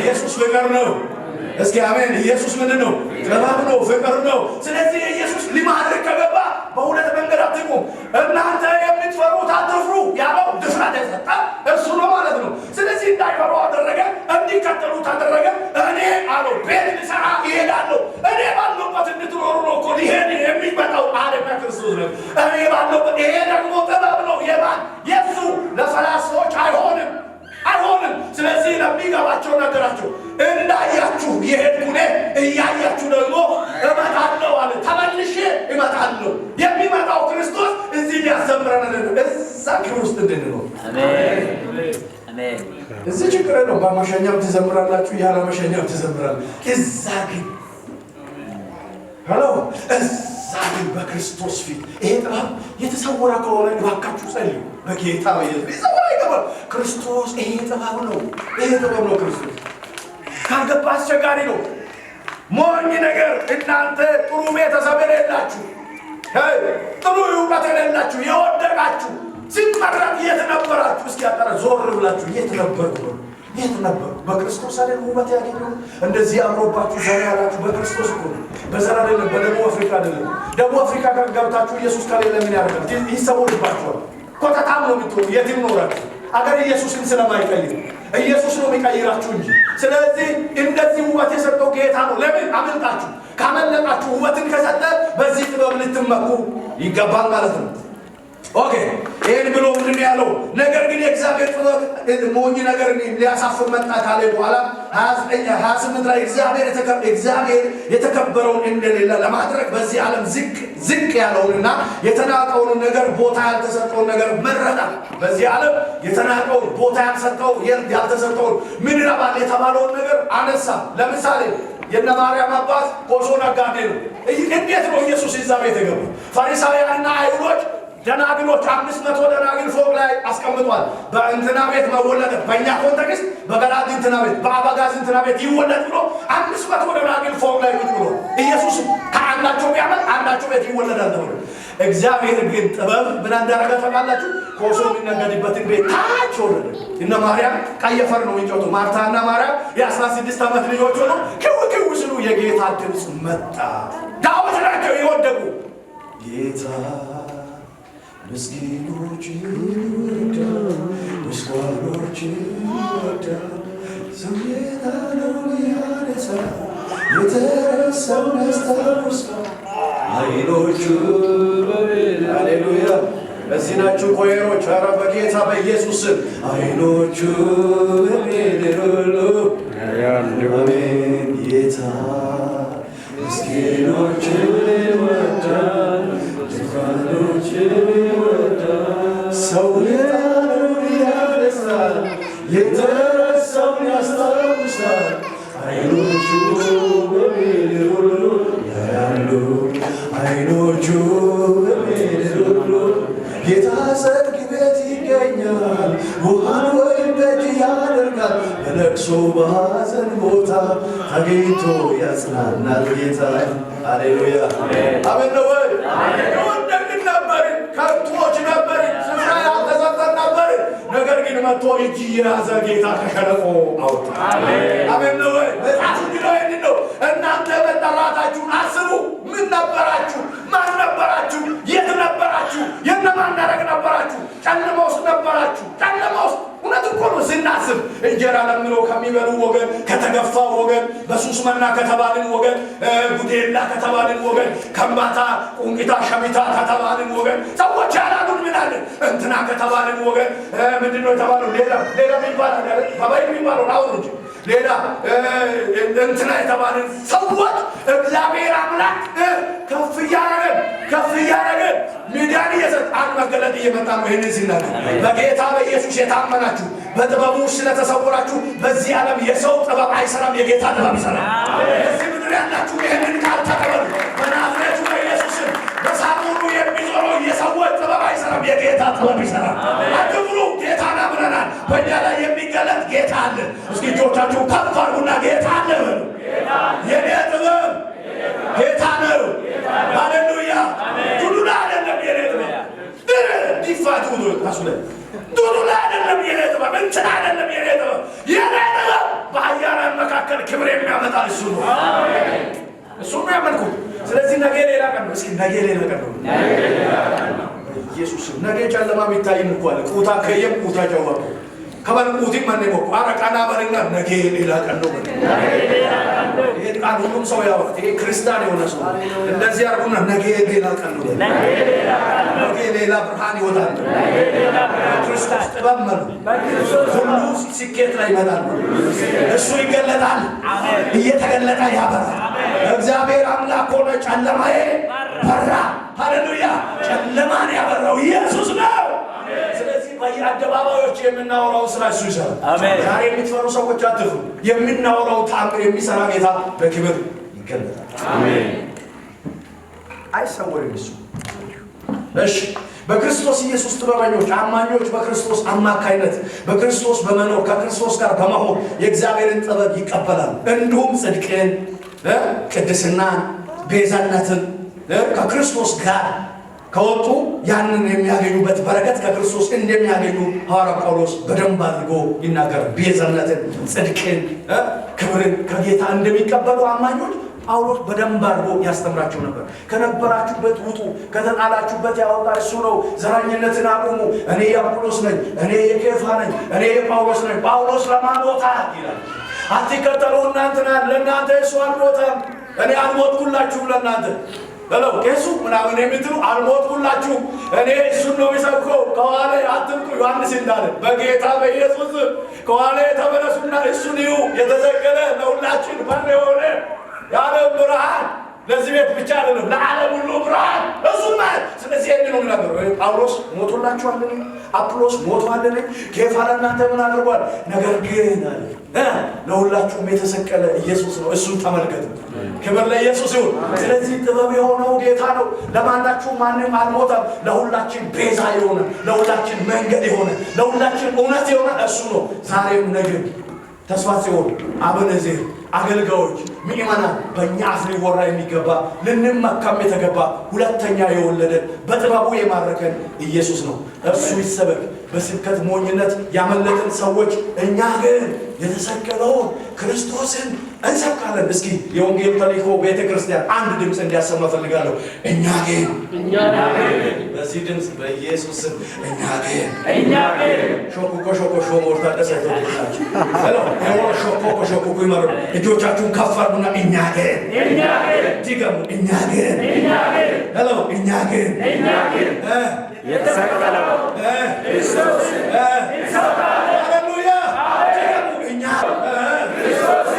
ኢየሱስ ፍቅር ነው እስኪ አሜን ኢየሱስ ምንድነው ጥበብ ነው ፍቅር ነው ስለዚህ ኢየሱስ ሊማርክ ከገባ በሁለት መንገድ አትቆም እናንተ የምትፈሩት አትፍሩ ያለው ድፍረት ያሰጣ እሱ ነው ማለት ነው ስለዚህ እንዳይፈሩ አደረገ እንዲከተሉ ታደረገ እኔ አሎ ቤት ልሰራ ይሄዳለሁ እኔ ባለበት እንድትኖሩ ነው እኮ ሊሄድ የሚመጣው ዓለም ክርስቶስ ነው እኔ ባለበት ይሄ ደግሞ ጥበብ ነው የማን የሱ ለፈላስፎች አይሆንም ስለዚህ ለሚገባቸው ነገራቸው እንዳያችሁ ይሄድኩኔ እያያችሁ ደግሞ እመጣለሁ አለ ተመልሼ እመጣለሁ የሚመጣው ክርስቶስ እዚህ ሊያስተምረን እዛ ክብር ውስጥ እንድንኖር አሜን እዚህ ችግር ነው በመሸኛው ትዘምራላችሁ ያለ መሸኛው ትዘምራላችሁ እዛ ግን ሄሎ እዛ ግን በክርስቶስ ፊት ይሄ ጥበብ የተሰወረ ከሆነ እባካችሁ ጸልዩ በጌታ በኢየሱስ ክርስቶስ ይሄ ጥበብ ነው ክርስቶስ ካልገባ አስቸጋሪ ነው ሞኝ ነገር እናንተ ጥሩ ቤተሰብ የሌላችሁ ጥሩ እውቀት የሌላችሁ የወደቃችሁ ሲመረጥ የት ነበራችሁ እስኪ አጠራ ዞር ብላችሁ የት ነበርኩ በክርስቶስ አይደል ውበት ያገኘው እንደዚህ አምሮባችሁ ዘና ያላችሁ በክርስቶስ እኮ በዘራ አይደለም በደቡብ አፍሪካ አይደለም ደቡብ አፍሪካ ገብታችሁ ኢየሱስ ከሌለ ምን ያደርጋል ይሰውልባችኋል ኮታታም ነው የምትሆኑ የትም ኖራችሁ አገር ኢየሱስን ስለማይቀይር ኢየሱስ ነው የሚቀይራችሁ እንጂ ስለዚህ እንደዚህ ውበት የሰጠው ጌታ ነው ለምን አመልጣችሁ ካመለጣችሁ ውበትን ከሰጠ በዚህ ጥበብ ልትመኩ ይገባል ማለት ነው ኦኬ ይሄን ብሎ ምንድን ያለው ነገር ግን የእግዚአብሔር ጥበብ ሞኝ ነገር ሊያሳፍር መጣ ካለ በኋላ 28 ላይ እግዚአብሔር የተከበረውን እንደሌለ ለማድረግ በዚህ ዓለም ዝቅ ያለውንና የተናቀውን ነገር ቦታ ያልተሰጠውን ነገር መረጣ በዚህ ዓለም የተናቀውን ቦታ ያልተሰጠውን ምን ይረባል የተባለውን ነገር አነሳ ለምሳሌ የነ ማርያም አባት ኮሶ ነጋዴ ነው እንዴት ነው ኢየሱስ እዛ ቤት የገባው ፈሪሳውያንና አይሁዶች ደናግሎች 500 ደናግል ፎቅ ላይ አስቀምጧል በእንትና ቤት መወለድ በእኛ ኮንቴክስት በገላድ እንትና ቤት በአባጋዝ እንትና ቤት ይወለድ ብሎ 500 ደናግል ፎቅ ላይ ቁጭ ብሎ ኢየሱስ ከአንዳቸው ቢያመጣ አንዳቸው ቤት ይወለዳል ተብሎ እግዚአብሔር ግን ጥበብ ምን እንዳደረገ ታውቃላችሁ ኮሶ የሚነገድበትን ቤት ታች ወረደ እነ ማርያም ቀየፈር ነው እንጆቶ ማርታና ማርያም የ16 ዓመት ልጆች ሆነው ክው ሲሉ የጌታ ድምጽ መጣ ዳዊት ናቸው የወደቁ ጌታ ምስኪኖች ይወዳል ምስኪኖች ይወዳል ሰሜታ ነው ያነሳ የተረሳውን ያስታውሳል አይኖቹ ሃሌሉያ እዚህ ናችሁ ኮየሮች ኧረ በጌታ በኢየሱስ አይኖቹ በምድር ሁሉ አሜን ጌታ ምስኪኖችን ይወዳል ድካሞችን ይወዳል ሰው የጣለውን ያነሳል የተረሳውን ያስታውሳል አይኖቹ በምድር ሁሉ ያያሉ አይኖቹ በምድር ሁሉ ጌታ ሰርግ ቤት ይገኛል ውሃን ወይም ደጅ ያደርጋል በለቅሶ በሐዘን ቦታ ተገኝቶ ያጽናናል ጌታ ሃሌሉያ አሜን ነው ወይ ወደግን ነበርን ከብቶች ነበርን ስፍራ ያልተሰጠን ነበርን ነገር ግን መጥቶ እጅ የያዘ ጌታ ከሸለቆ አወጣ አሜን ነው ወይ መጽሐፉ ግን ነው እናንተ መጠራታችሁን አስቡ ምን ነበራችሁ ማን ነበራችሁ የት ነበራችሁ የነማን ደረግ ነበራችሁ ጨለማ ውስጥ ነበራችሁ ጨለማ ውስጥ እውነት እኮ ነው ስናስብ እንጀራ ለምኖ ከሚበሉ ወገን ከተገፋው ወገን በሱስ መና ከተባልን ወገን ጉዴላ ከተባልን ወገን ከምባታ ቁንቂታ ሸሚታ ከተባልን ወገን ሰዎች ያላሉን ምን አለ እንትና ከተባልን ወገን ምንድነው የተባለው ሌላ የሚባል አይደል ባባይ የሚባለው አውሩት ሌላ እንትና የተባልን ሰዎች እግዚአብሔር አምላክ ከፍ ያረገን ሚዳን እየሰጠ አንድ መገለጥ እየመጣ ነው ይህንን ሲናገር በጌታ በኢየሱስ የታመናችሁ በጥበቡ ስለተሰወራችሁ በዚህ ዓለም የሰው ጥበብ አይሰራም የጌታ ጥበብ ይሰራል እዚህ ምድር ያላችሁ ይህንን ቃል ተቀበሉ በናዝሬቱ በኢየሱስ በሳሙኑ የሚዞረው የሰዎች ጥበብ አይሰራም የጌታ ጥበብ ይሰራል አትፍሩ ጌታን አምነናል በእኛ ላይ የሚገለጥ ጌታ አለ እስኪ እጆቻችሁ ከፍ አድርጉና ጌታ አለ በሉ የኔ ጥበብ ጌታ ነው ሃሌሉያ ዱዱላ አይደለም የኔ ጥበብ ዲፋቱ ነው ታሱለ ዱዱላ አይደለም የኔ ጥበብ እንትና አይደለም የኔ ጥበብ በአያራን መካከል ክብር የሚያመጣ እሱ ነው አሜን እሱ ነው ያመልኩ ስለዚህ ነገ ሌላ ቀን ነው እስኪ ነገ ሌላ ቀን ነው ኢየሱስ ነገ ጨለማ የሚታይም እኮ አለ ቁታ ከየም ቁታ ጀዋው ከበልቁቲ ማን ነው አረቃና በልና ነገ ሌላ ቀን ነው ይሄ ቃል ሁሉም ሰው ያው ይሄ ክርስቲያን የሆነ ሰው እንደዚህ አርጉና ነገ ሌላ ቀን ነው ነገ ሌላ ብርሃን ይወጣል ክርስቶስ ጥበብ ሁሉ ስኬት ላይ ይመጣል እሱ ይገለጣል እየተገለጠ ያበራል እግዚአብሔር አምላክ ሆነ ጨለማዬ በራ ሃሌሉያ ጨለማን ያበራው ኢየሱስ ነው ስለዚህ በየአደባባዮች የምናወራው ስራ እሱ ይሰራል አሜን ዛሬ የምትፈሩ ሰዎች አትፍሩ የምናወራው ታምር የሚሰራ ጌታ በክብር ይገለጣል አሜን አይሰወርም እሱ እሺ በክርስቶስ ኢየሱስ ጥበበኞች አማኞች በክርስቶስ አማካይነት በክርስቶስ በመኖር ከክርስቶስ ጋር በመሆን የእግዚአብሔርን ጥበብ ይቀበላል እንዲሁም ጽድቅን ቅድስናን ቤዛነትን ከክርስቶስ ጋር ከወጡ ያንን የሚያገኙበት በረከት ከክርስቶስ እንደሚያገኙ ሐዋርያው ጳውሎስ በደንብ አድርጎ ይናገራል ቤዛነትን ጽድቅን ክብርን ከጌታ እንደሚቀበሉ አማኞች ጳውሎስ በደንብ አድርጎ ያስተምራቸው ነበር ከነበራችሁበት ውጡ ከተጣላችሁበት ያወጣ እሱ ነው ዘረኝነትን አቁሙ እኔ የአጵሎስ ነኝ እኔ የኬፋ ነኝ እኔ የጳውሎስ ነኝ ጳውሎስ ለማሞታ ይላል አትከተሉ እናንተና ለእናንተ እሱ አልሞተም እኔ አልሞትኩላችሁም ለእናንተ ሄሎ ቄሱ ምናምን የምትሉ አልሞትኩላችሁም እኔ እሱን ነው የሚሰብከው ከኋላ አትምጡ ዮሐንስ እንዳለ በጌታ በኢየሱስ ከኋላ ተመለሱና እሱን ይሁ የተዘገለ ለሁላችን በር የሆነ የዓለም ብርሃን ለዚህ ቤት ብቻ አይደለም ለዓለም ሁሉ ብርሃን እሱ ማለት ስለዚህ ነው የሚናገረው ጳውሎስ ሞቶላችኋልን አጵሎስ ሞቷልን ኬፋ ለእናንተ ምን አድርጓል ነገር ግን ለሁላችሁም የተሰቀለ ኢየሱስ ነው እሱን ተመልከቱ ክብር ለኢየሱስ ይሁን ስለዚህ ጥበብ የሆነው ጌታ ነው ለማናችሁም ማንም አልሞተም ለሁላችን ቤዛ የሆነ ለሁላችን መንገድ የሆነ ለሁላችን እውነት የሆነ እሱ ነው ዛሬም ነገም ተስፋ ሲሆን አበነዚህ አገልጋዮች ምእመናን በእኛ አፍ ሊወራ የሚገባ ልንመካም የተገባ ሁለተኛ የወለደን በጥበቡ የማረከን ኢየሱስ ነው እሱ ይሰበክ በስብከት ሞኝነት ያመለጥን ሰዎች እኛ ግን የተሰቀለውን ክርስቶስን እንሰብካለን። እስኪ የወንጌል ተልእኮ ቤተ ክርስቲያን አንድ ድምፅ እንዲያሰማ ፈልጋለሁ። እኛ ግን በዚህ ድምፅ በኢየሱስ ስም እኛ ግን ሾኩኮ ሞርታደሰ ተወጣች ሄሎ ሾኩኮ ይመሩ እጆቻችሁን ከፍ አድርጉና እኛ ግን ድገሙ። እኛ ግን ሄሎ እኛ ግን የተሰቀለው ክርስቶስ እንሰብካለን። ሃሌሉያ እኛ ክርስቶስ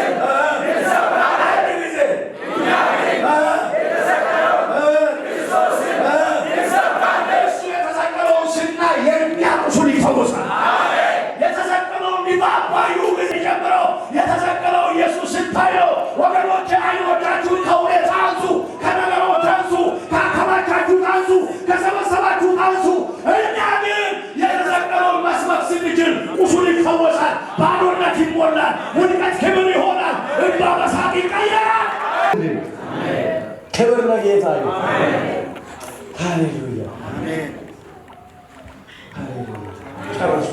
የተሰቀለው ኢየሱስ ስታየው ወገኖቼ አይኖቻችሁን ከሁኔታ አንሱ፣ ከነገሮች አንሱ፣ ከአካባቢያችሁ አንሱ፣ ከሰበሰባችሁ አንሱ። እኛ ግን የተሰቀለውን መስበክ ስንችል ቁስሉ ይፈወሳል፣ ባዶነት ይሞላል፣ ውድቀት ክብር ይሆናል፣ እንባ በሳቅ ይቀየራል። ክብር ለጌታ ይሁን። ሃሌሉያ ጨረሱ።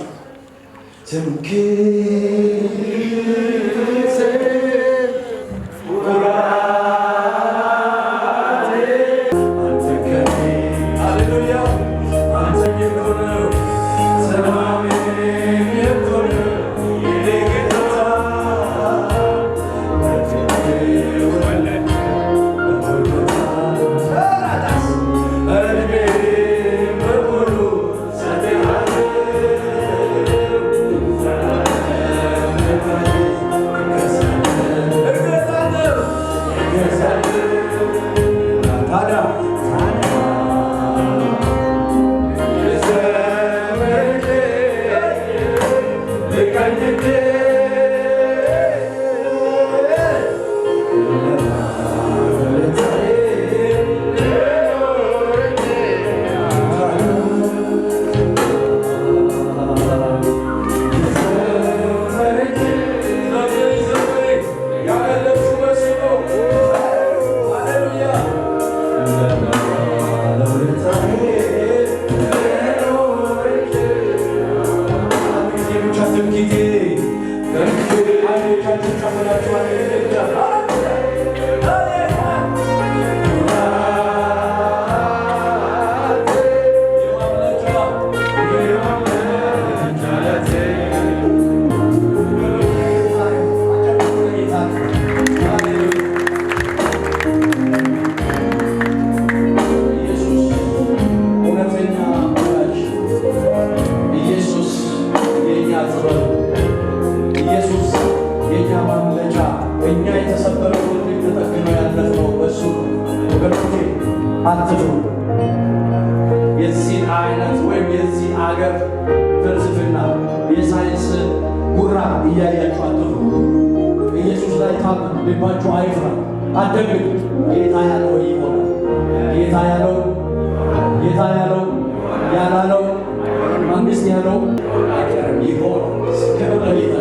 የዚህ አይነት ወይም የዚህ አገር ፍልስፍና የሳይንስ ጉራ እያያችሁ አትፍሩ። ኢየሱስ ላይ ታመኑ፣ ልባችሁ አይፍራ፣ አትደንግጡ። ጌታ ያለው ይሆናል። ጌታ ያለው ያላለው መንግስት ያለው ይሆናል። ክብር ለጌታ።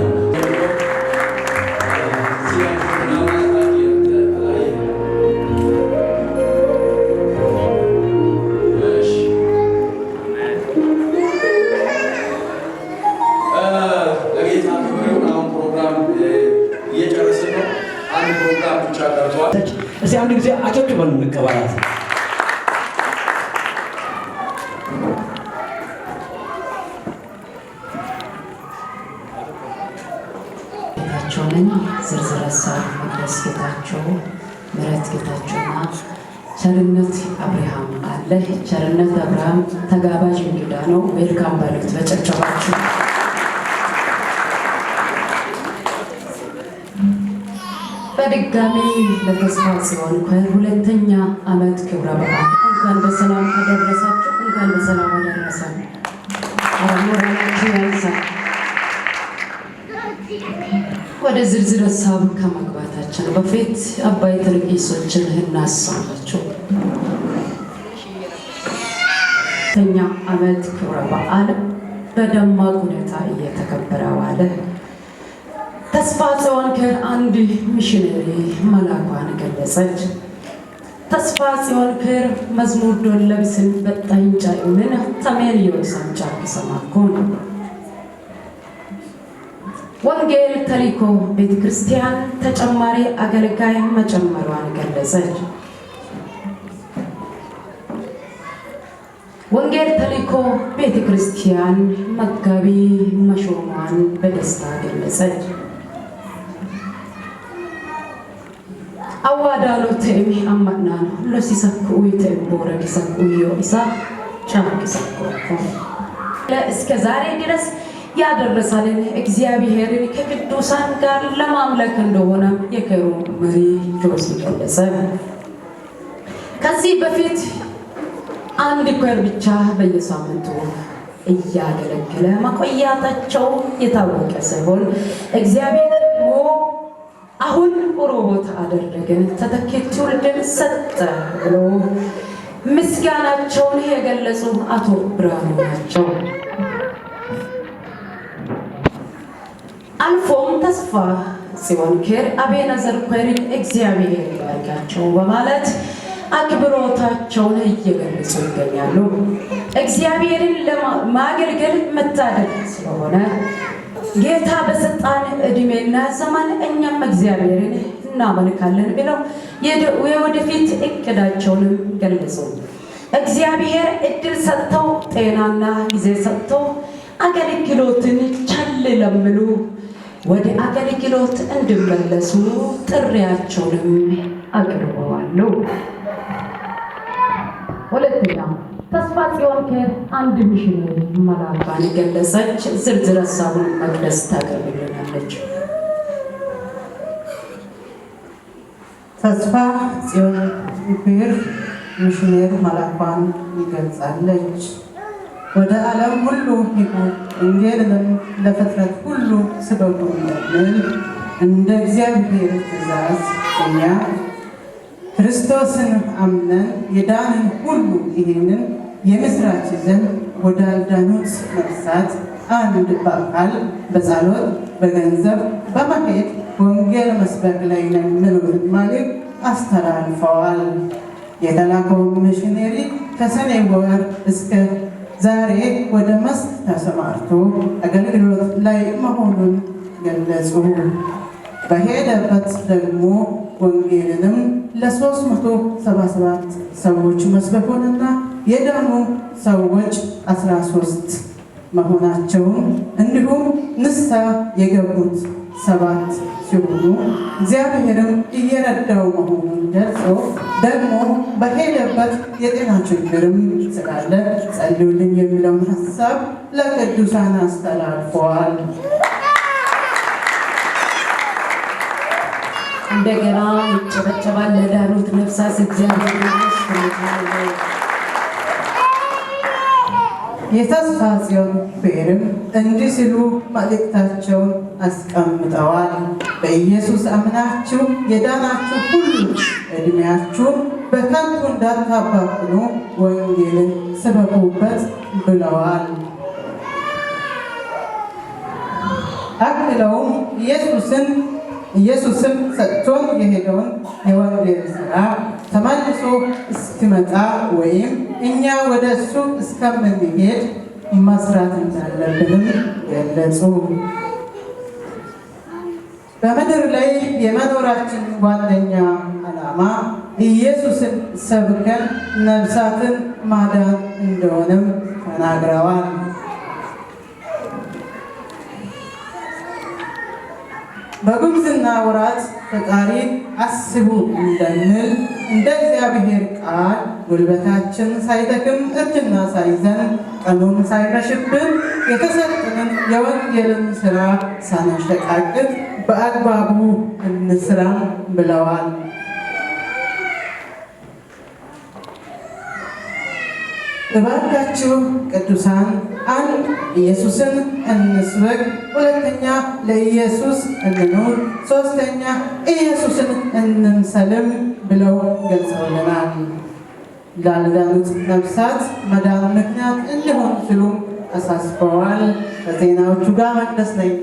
እስቲ አንድ ጊዜ አጨብጭበን እንቀበላት። ጌታቸው ነኝ። ዝርዝር ሀሳብ መቅደስ ጌታቸው፣ ምሕረት ጌታቸውና ቸርነት አብርሃም አለ። ቸርነት አብርሃም ተጋባዥ እንግዳ ነው። ዌልካም ባሉት በጨብጨባችሁ። በድጋሚ ለተስፋ ጽዮን ሁለተኛ ዓመት ክብረ በዓል እንኳን በሰላም አደረሳችሁ፣ እንኳን በሰላም አደረሰን። ሞራላችሁ ያንሳ። ወደ ዝርዝር ሀሳብ ከመግባታችን በፊት አባይ ትርኢሶችን እናሰማችሁ። ሁለተኛ ዓመት ክብረ በዓል በደማቅ ሁኔታ እየተከበረ ዋለ። ተስፋ ጽዮን ከአንድ ሚሽነሪ መላኳን ገለጸች። ተስፋ ጽዮን ከር መዝሙር ዶለብስን በጣይንጫ ምን ተሜን የወሰንጫ ሰማኩን ወንጌል ተልእኮ ቤተክርስቲያን ተጨማሪ አገልጋይ መጨመሯን ገለጸች። ወንጌል ተልእኮ ቤተክርስቲያን መጋቢ መሾሟን በደስታ ገለጸች። አዋዳሎ ተሚ አማናን ለሲሰኩ ይተቦረ ዲሰኩ ይሳ ቻምኪሰኩ እስከ ዛሬ ድረስ ያደረሰንን እግዚአብሔርን ከቅዱሳን ጋር ለማምለክ እንደሆነ የከሩ መሪ ጆሲ ገለጸ። ከዚህ በፊት አንድ ኮር ብቻ በየሳምንቱ እያገለገለ መቆያታቸው የታወቀ ሲሆን እግዚአብሔር ደግሞ አሁን ሮቦት አደረገን ተተኪ ትውልድን ሰጠ ብሎ ምስጋናቸውን የገለጹ አቶ ብርሃኑ ናቸው። አልፎም ተስፋ ጽዮን ኬር አቤነዘር ኮርን እግዚአብሔር ይባርካቸው በማለት አክብሮታቸውን እየገለጹ ይገኛሉ። እግዚአብሔርን ለማገልገል መታደል ስለሆነ ጌታ በሰጣን እድሜና ዘመን እኛም እግዚአብሔርን እናመልካለን ብለው የወደፊት እቅዳቸውንም ገለጹ። እግዚአብሔር እድል ሰጥተው ጤናና ጊዜ ሰጥተው አገልግሎትን ቸል ለሚሉ ወደ አገልግሎት እንዲመለሱ ጥሪያቸውንም አቅርበዋል። ሁለተኛ ተስፋ ጽዮን ኬር አንድ ሚሽነሪ መላካን ገለጸች። ዝርዝር ሀሳቡን መቅደስ ታቀርብልናለች። ተስፋ ጽዮን ኬር ሚሽነሪ መላኳን ይገልጻለች። ወደ ዓለም ሁሉ ሂዱ፣ ወንጌልንም ለፍጥረት ሁሉ ስበኩ እንደሚል እንደ እግዚአብሔር ትእዛዝ እኛ ክርስቶስን አምነን የዳንን ሁሉ ይህንን የምስራች ይዘን ወዳልዳኑት ነፍሳት አንድ በአካል በጸሎት በገንዘብ በመሄድ ወንጌል መስበክ ላይ ነን የሚለውን መልእክት አስተላልፈዋል። የተላከው ሚሽነሪ ከሰኔ ወር እስከ ዛሬ ወደ መስክ ተሰማርቶ አገልግሎት ላይ መሆኑን ገለጹ። በሄደበት ደግሞ ወንጌልንም ለ377 ሰዎች መስበኩንና የዳኑ ሰዎች 13 መሆናቸውን እንዲሁም ንስሐ የገቡት 7 ሲሆኑ እግዚአብሔርም እየረዳው መሆኑን ገልጾ ደግሞ በሄደበት የጤና ችግርም ስላለ ጸልዩልኝ የሚለውን ሀሳብ ለቅዱሳን አስተላልፈዋል። እንደገና ይጨበጨባል ለዳኑት ነፍሳት እግዚአብሔር ይመስገን። የተስፋ ጽዮን ኬርም እንዲህ ሲሉ መልእክታቸውን አስቀምጠዋል። በኢየሱስ አምናችሁ የዳናችሁ ሁሉ ዕድሜያችሁን በከንቱ እንዳታባክኑ ወንጌልን ስበኩበት ብለዋል። አክለውም ኢየሱስም ሰጥቶን የሄደውን የወንጌል ሥራ ተመልሶ እስኪመጣ ወይም እኛ ወደ እሱ እስከምንሄድ መስራት እንዳለብንም ገለጹ። በምድር ላይ የመኖራችን ዋነኛ ዓላማ ኢየሱስን ሰብከን ነፍሳትን ማዳን እንደሆነም ተናግረዋል። በጉብዝና ወራት ፈጣሪ አስቡ እንደምል እንደ እግዚአብሔር ቃል ጉልበታችን ሳይደክም እርጅና ሳይዘን ቀኑም ሳይመሽብን የተሰጠንን የወንጌልን ሥራ ሳናሸቃቅጥ በአግባቡ እንስራ ብለዋል። እባካችሁ ቅዱሳን አንድ ኢየሱስን እንስበክ፣ ሁለተኛ ለኢየሱስ እንኑር፣ ሶስተኛ ኢየሱስን እንምሰልም ብለው ገልጸውልናል። ላልዳኑት ነፍሳት መዳን ምክንያት እንዲሆን ሲሉ አሳስበዋል። ከዜናዎቹ ጋር መቅደስ ነኝ።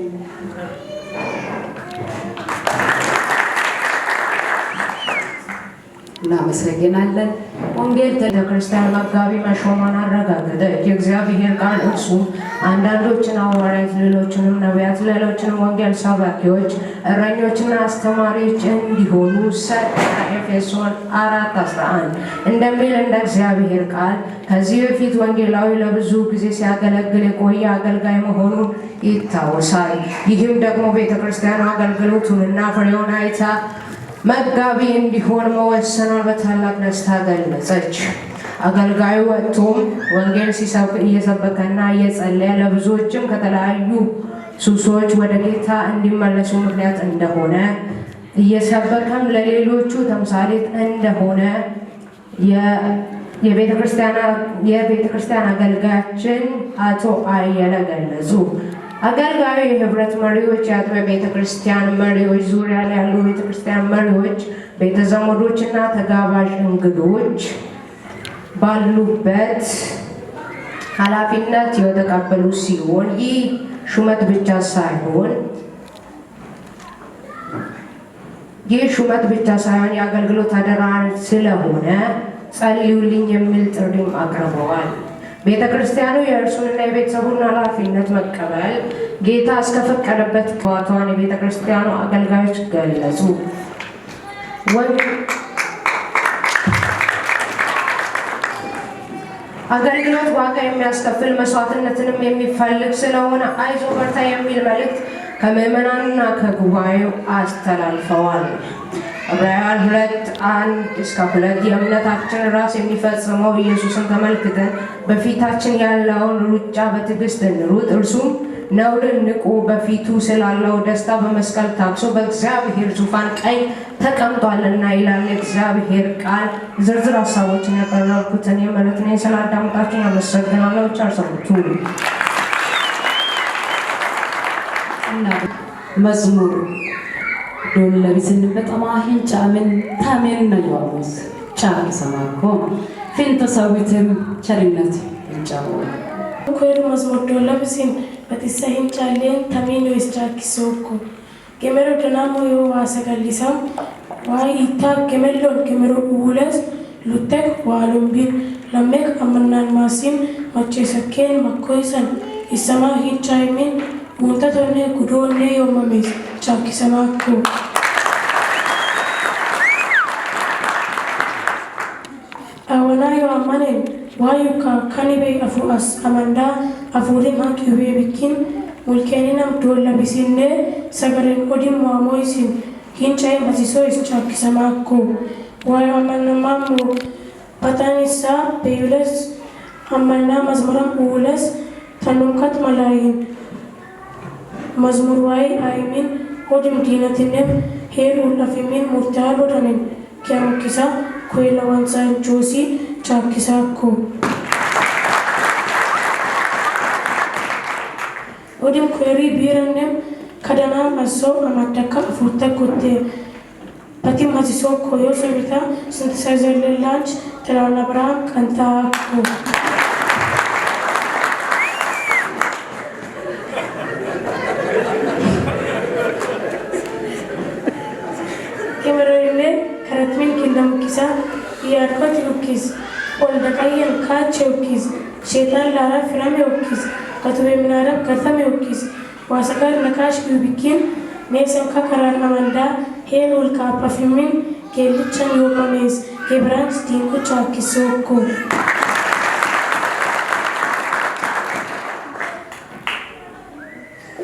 እናመሰግናለን። ወንጌል ቤተክርስቲያን መጋቢ መሾሟን አረጋገጠች። የእግዚአብሔር ቃል እርሱም አንዳንዶችን ሐዋርያት፣ ሌሎችንም ነቢያት፣ ሌሎችንም ወንጌል ሰባኪዎች፣ እረኞችና አስተማሪዎች እንዲሆኑ ሰጠ። ኤፌሶን 4:11 እንደሚል እንደ እግዚአብሔር ቃል ከዚህ በፊት ወንጌላዊ ለብዙ ጊዜ ሲያገለግል የቆየ አገልጋይ መሆኑን ይታወሳል። ይህም ደግሞ ቤተክርስቲያኑ አገልግሎቱንና ፍሬውን አይታ መጋቢ እንዲሆን መወሰኗን በታላቅ ደስታ ገለጸች። አገልጋዩ ወጥቶም ወንጌል እየሰበከና እየጸለየ ለብዙዎችም ከተለያዩ ሱሶች ወደ ጌታ እንዲመለሱ ምክንያት እንደሆነ እየሰበከም ለሌሎቹ ተምሳሌት እንደሆነ የቤተክርስቲያን አገልጋያችን አቶ አየለ ገለጹ። አገልጋዩ የህብረት መሪዎች፣ የአጥቢያ ቤተክርስቲያን መሪዎች፣ ዙሪያ ላይ ያሉ ቤተክርስቲያን መሪዎች፣ ቤተዘመዶችና ተጋባዥ እንግዶች ባሉበት ኃላፊነት የተቀበሉ ሲሆን ይህ ሹመት ብቻ ሳይሆን የአገልግሎት አደራ ስለሆነ ጸልዩልኝ የሚል ጥሪም አቅርበዋል። ቤተክርስቲያኑ የእርሱንና የቤተሰቡን ኃላፊነት መቀበል ጌታ እስከፈቀደበት ዋቷን የቤተክርስቲያኑ አገልጋዮች ገለጹ። አገልግሎት ዋጋ የሚያስከፍል መስዋዕትነትንም የሚፈልግ ስለሆነ አይዞ በርታ የሚል መልእክት ከምዕመናንና ከጉባኤው አስተላልፈዋል። ዕብራውያን 2:1-2 የእምነታችን ራስ የሚፈጽመው ኢየሱስን ተመልክተን በፊታችን ያለውን ሩጫ በትዕግስት እንሩጥ፣ እርሱም ነውርን ንቆ በፊቱ ስላለው ደስታ በመስቀል ታግሶ በእግዚአብሔር ዙፋን ቀኝ ተቀምጧልና ይላል የእግዚአብሔር ቃል። ዝርዝር ሀሳቦችን ያቀረብኩትን የመለት ነኝ። ስላዳመጣችሁኝ አመሰግናለሁ። ቻርሰብቱ መዝሙር ዶለቢስን በጠማሂን ጫምን ታሜን ነው ያውስ ጫር ሰማኮ ፊንቶ ሰዊትም ቸርነት እንጫው ኮር መዝሙር ዶለቢስን በትሰሂን ጫሌን ታሜን ነው ይስታኪሶኮ ገመሮ ደናሞ ዮ ዋሰጋሊሳም ዋይ ኢታ ገመሮ ውለስ ሉተክ ዋሉምቢን ለመክ አመናን ማሲም ማቼሰኬን ማኮይሰን ይሰማ ሂንቻይሚን ሙንተቶኔ ጉዶኔ ዮመሜስ ቻኪሰማኩ አወናዮ አማኔን ዋዩካ ካኒቤ አፉአስ አማንዳ አፉሪም ሀኪቤ ቢኪን ሙልኬኒናም ዶለቢሲኔ ሰገሬን ኦዲም ዋሞይሲን ሂንቻይ መሲሶይስ ቻኪሰማኩ ዋዩ አማነማሙ በታኒሳ በዩለስ አማና መዝሙራም ውለስ ተኑምከት መላይን መዝሙር ዋይ አይሚን ሆድም ዲነትንም ሄሩ ለፊሚን ሙርታል ወደንን ኪያሙኪሳ ኮይለዋንሳን ጆሲ ቻኪሳኮ ሆድም ኮይሪ ቢረንም ከደናም አሶ አማደካ አፉርተ ኮቴ በቲም ሀዚሶ ኮዮ ሰቢታ ስንተሳይዘልላንች ትላና ብርሃን ቀንታኮ ከረትሚን ኪንደሙኪሳ ያርኮት ዩኪስ ወልደቃየን ካች ዩኪስ ሼጣን ላራ ፍራም ዩኪስ ከቱቤ ምናረብ ከርተም ዩኪስ ዋሰጋር ነካሽ ዩቢኪን ሜሰንካ ከራር አመንዳ ሄን ውልካ ፓፊሚን ኬልቻን ዮማሜስ ኬብራንስ ዲንኩ ቻኪሶኮ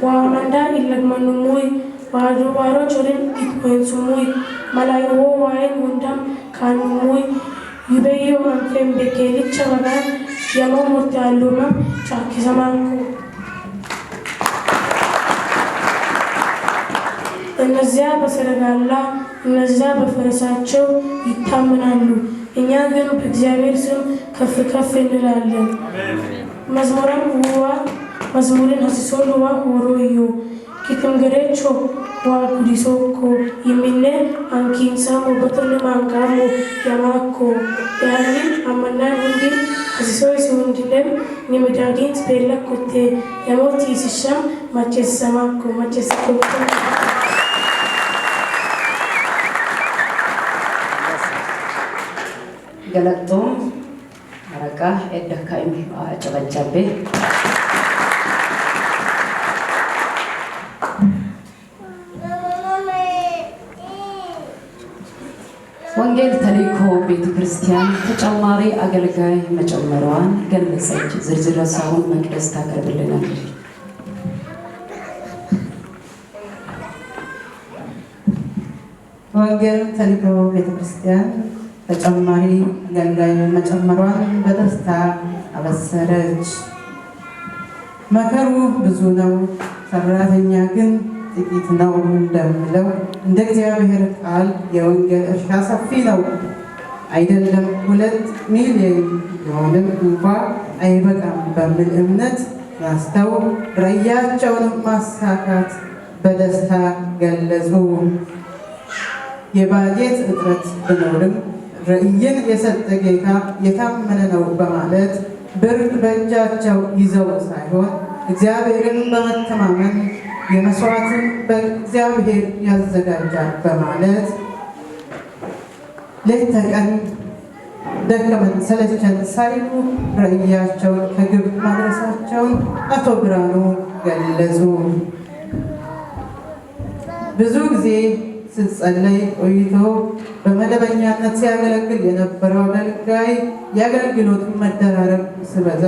ዋመንዳ ኢለግመኑሙይ ዋዱ ዋሮ ቾሪን ኢትኮንሱሙይ malayo wae ngundam kanumuy yubeyo anfem bekelicha wagan yamo murtaluma chakisamanku እነዚያ በሰረጋላ እነዚያ በፈረሳቸው ይታመናሉ፣ እኛ ግን በእግዚአብሔር ስም ከፍ ከፍ እንላለን። መዝሙርን ሀሲሶን ዋ ሆሮዮ ኪትምገሬቾ ዋ ጉዲሶኮ የሚነ አንኪንሳ ሞበቶን ማንቃሞ ያማኮ ያንን አመናን ሁንዲ ሀሲሶይ ሲሁንዲለም ኒመዳዲንስ ቤለኮቴ የሞት ይስሻም ማቼሰማኮ ማቼሰኮ ገለጦም አረጋ ኤደካይም አጨበጨቤ ወንጌል ተልእኮ ቤተ ክርስቲያን ተጨማሪ አገልጋይ መጨመሯን ገለጸች። ዝርዝር ሀሳቡን መቅደስ ታቀርብልናለች። ወንጌል ተልእኮ ቤተ ክርስቲያን ተጨማሪ አገልጋይ መጨመሯን በደስታ አበሰረች። መከሩ ብዙ ነው፣ ሰራተኛ ግን ጥቂት ነው እንደሚለው እንደ እግዚአብሔር ቃል የወንጌል እርሻ ሰፊ ነው። አይደለም 2 ሚሊዮን ቢሆንም እንኳ አይበቃም በሚል እምነት ያስተው ራዕያቸውን ማሳካት በደስታ ገለጹ። የባጀት እጥረት ቢኖርም ራዕይን የሰጠ ጌታ የታመነ ነው በማለት ብር በእጃቸው ይዘው ሳይሆን እግዚአብሔርን በመተማመን የመስዋዕትን በእግዚአብሔር ያዘጋጃል በማለት ሌት ተቀን ደከመን ሰለቸን ሳይሉ ራዕያቸውን ከግብ ማድረሳቸውን አቶ ብርሃኑ ገለጹ። ብዙ ጊዜ ሲጸለይ ቆይቶ በመደበኛነት ሲያገለግል የነበረው አገልጋይ የአገልግሎቱን መደራረብ ሲበዛ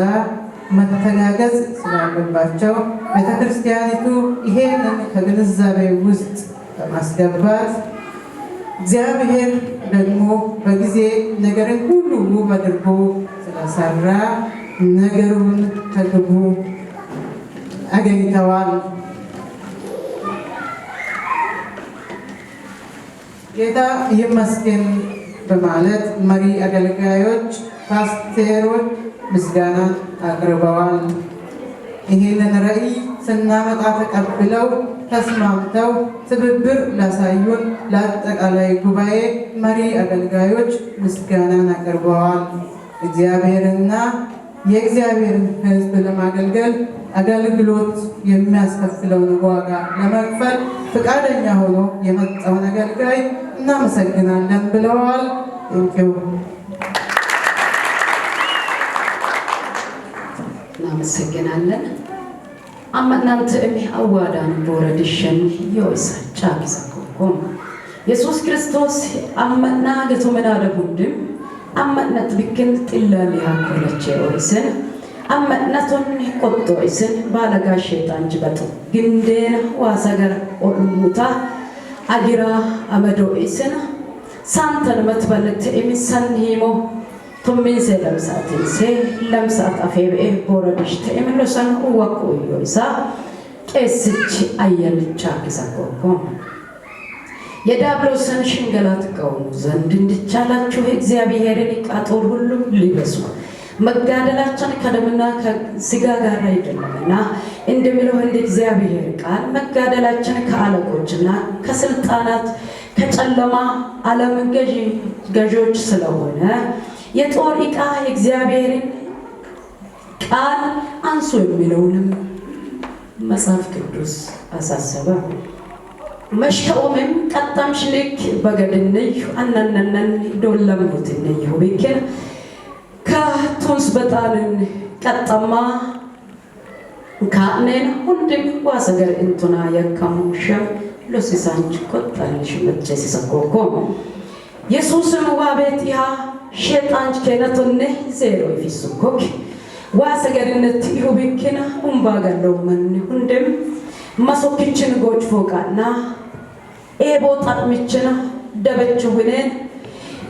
መተጋገዝ ስላለባቸው ቤተክርስቲያኒቱ ይሄንን ከግንዛቤ ውስጥ በማስገባት እግዚአብሔር ደግሞ በጊዜ ነገርን ሁሉ ውብ አድርጎ ስለሰራ ነገሩን ከግቡ አገኝተዋል። ጌታ ይመስገን በማለት መሪ አገልጋዮች ፓስተሮች ምስጋና አቅርበዋል። ይህንን ራዕይ ስናመጣ ተቀብለው ተስማምተው ትብብር ላሳዩን ለአጠቃላይ ጉባኤ መሪ አገልጋዮች ምስጋናን አቅርበዋል። እግዚአብሔርና የእግዚአብሔርን ሕዝብ ለማገልገል አገልግሎት የሚያስከፍለውን ዋጋ ለመክፈል ፈቃደኛ ሆኖ የመጣውን አገልጋይ እናመሰግናለን ብለዋል። ቴንኪው። እናመሰግናለን። አመናንተ እሚ አዋዳን ቦረድሽን ዮይሳ ጫቂሰኮም ኢየሱስ ክርስቶስ አመና ገቶመና ደቡንድም አመናት ቢክን ጥላሊ ያኮለቼ ኦይስን አመናቶን ቆጦ ኢስን ባለጋ ሸይጣን ጅበጡ ግንዴን ዋሰገር ኦልሙታ አጊራ አመዶ ኢስን ሳንተን መትበለት ኢሚሰን ሂሞ ቱሚሴ ለምሳትንሴ ለምሳት አፌብኤ ቦረድሽ ተእምሎሰን ወቁ ዮይሳ ቄስች አየልቻ ኪሰኮም የዳብሎስን ሽንገላት ቀውሙ ዘንድ እንድቻላችሁ እግዚአብሔርን ቃጦር ሁሉ ሊበሱ መጋደላችን ከደምና ከስጋ ጋር አይደለምና እንደሚለው እንደ እግዚአብሔር ቃል መጋደላችን ከአለቆችና ከስልጣናት ከጨለማ ዓለም ገዦች ስለሆነ የጦር ዕቃ የእግዚአብሔርን ቃል አንሱ የሚለውንም መጽሐፍ ቅዱስ አሳሰበ። መሽከኦምም ቀጣምሽ ልክ በገድንዩ አናነነን ዶለምኑትንዩ ቢክን ከቱንስ በጣንን ቀጠማ ካኔን ሁንድም ዋሰገር እንቱና የከሙሸም ሎሲሳንች ቆጣልሽ መቼ ሲሰኮኮ ኢየሱስም ዋቤት ያ ሸይጣን ከነቶነ ዜሮ ይፍሱኮክ ዋሰገርነት ይሁብክና ኡምባጋለው ምን ሁንድም ማሶክችን ጎጭ ፎቃና ኤቦ ጣጥምችና ደበች ሁነን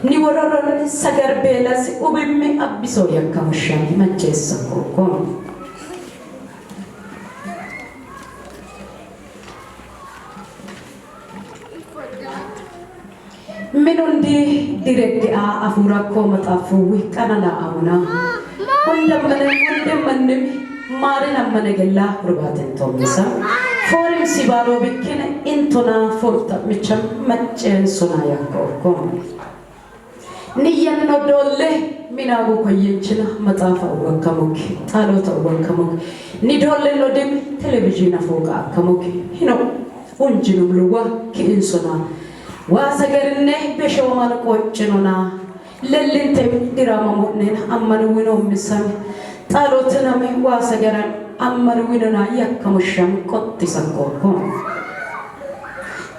ኒወረረን ሰገር ቤለስ ኡብም አብሶ የከሙሸም መቼ ሲሰኮኮ ምኑንዲ ዲረግአ አፉራኮ መጣፉ ቀናላ አቡና ወንደመንም ማርን አመነገላ ርባትን ቶምሳ ፎርም ሲባሎ ቢክን እንቶና ፎልታ ምቸም መጨን ሱና ያቆቆ ንየን ኖዶለ ሚናጉ ኮየንችና መጣፋ ወከሙክ ጣሎታ ወከሙክ ኒዶለ ኖድም ቴሌቪዥን አፎቃ ከሙክ ሂኖ ወንጅኑ ብሉዋ ከኢንሱና ዋሰገርነ በሸዋማን ቆጭኑና ለልንተ ድራማ ሞነን አመንውኖ ምሰም ጣሎትና ዋሰገራን አመንውኖና ያከሙሻም ቆጥ ይሰቆቆ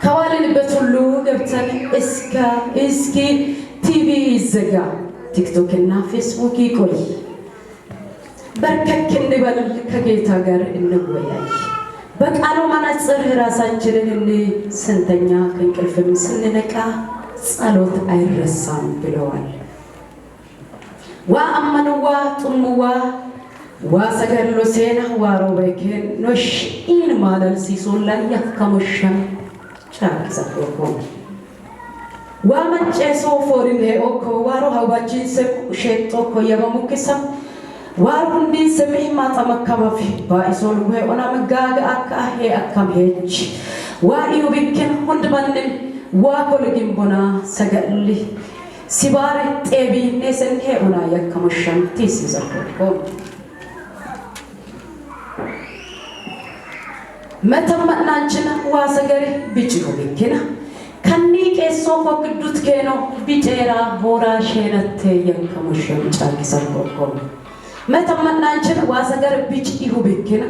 ከዋልንበት ሁሉ ገብተን እስኪ ቲቪ ይዘጋ ቲክቶክ እና ፌስቡክ ይቆይ በርከክ እንበል ከጌታ ጋር እንወያይ በቃሉ መነጽር ራሳችንን ስንተኛ ከእንቅልፍም ስንነቃ ጸሎት አይረሳም ብለዋል ወአመንዋ ጥሙዋ ወሰገሎ ሴና ወሮበከን ኖሽ ኢን ማለል ሲሶላ ያከመሸም ቻክሰቆ ወመጨሶ ፎሪን ሄኦኮ ወሮ ሀባችን ሰቁ ሸጦኮ የበሙክሰም ዋሩንዲ ሰሜ ማጣመካባፊ ባይሶል ወይ ኦና መጋጋ አካሄ አካምሄች ዋዲዮ ቢከን ሁንድማንም ዋኮልጊም ቦና ሰገሊ ሲባር ጤቢ ነሰንሄ ኦና ያከመሸም ቲሲዘኮ መተማናችን ዋሰገሪ ቢጭሩ ቢከና ከኒ ቄሶ ኮክዱት ከኖ ቢጨራ ቦራ ሸነተ ያከመሸም ጫኪሰኮ መተማናችን ዋሰገር ቢጭ ይሁብክና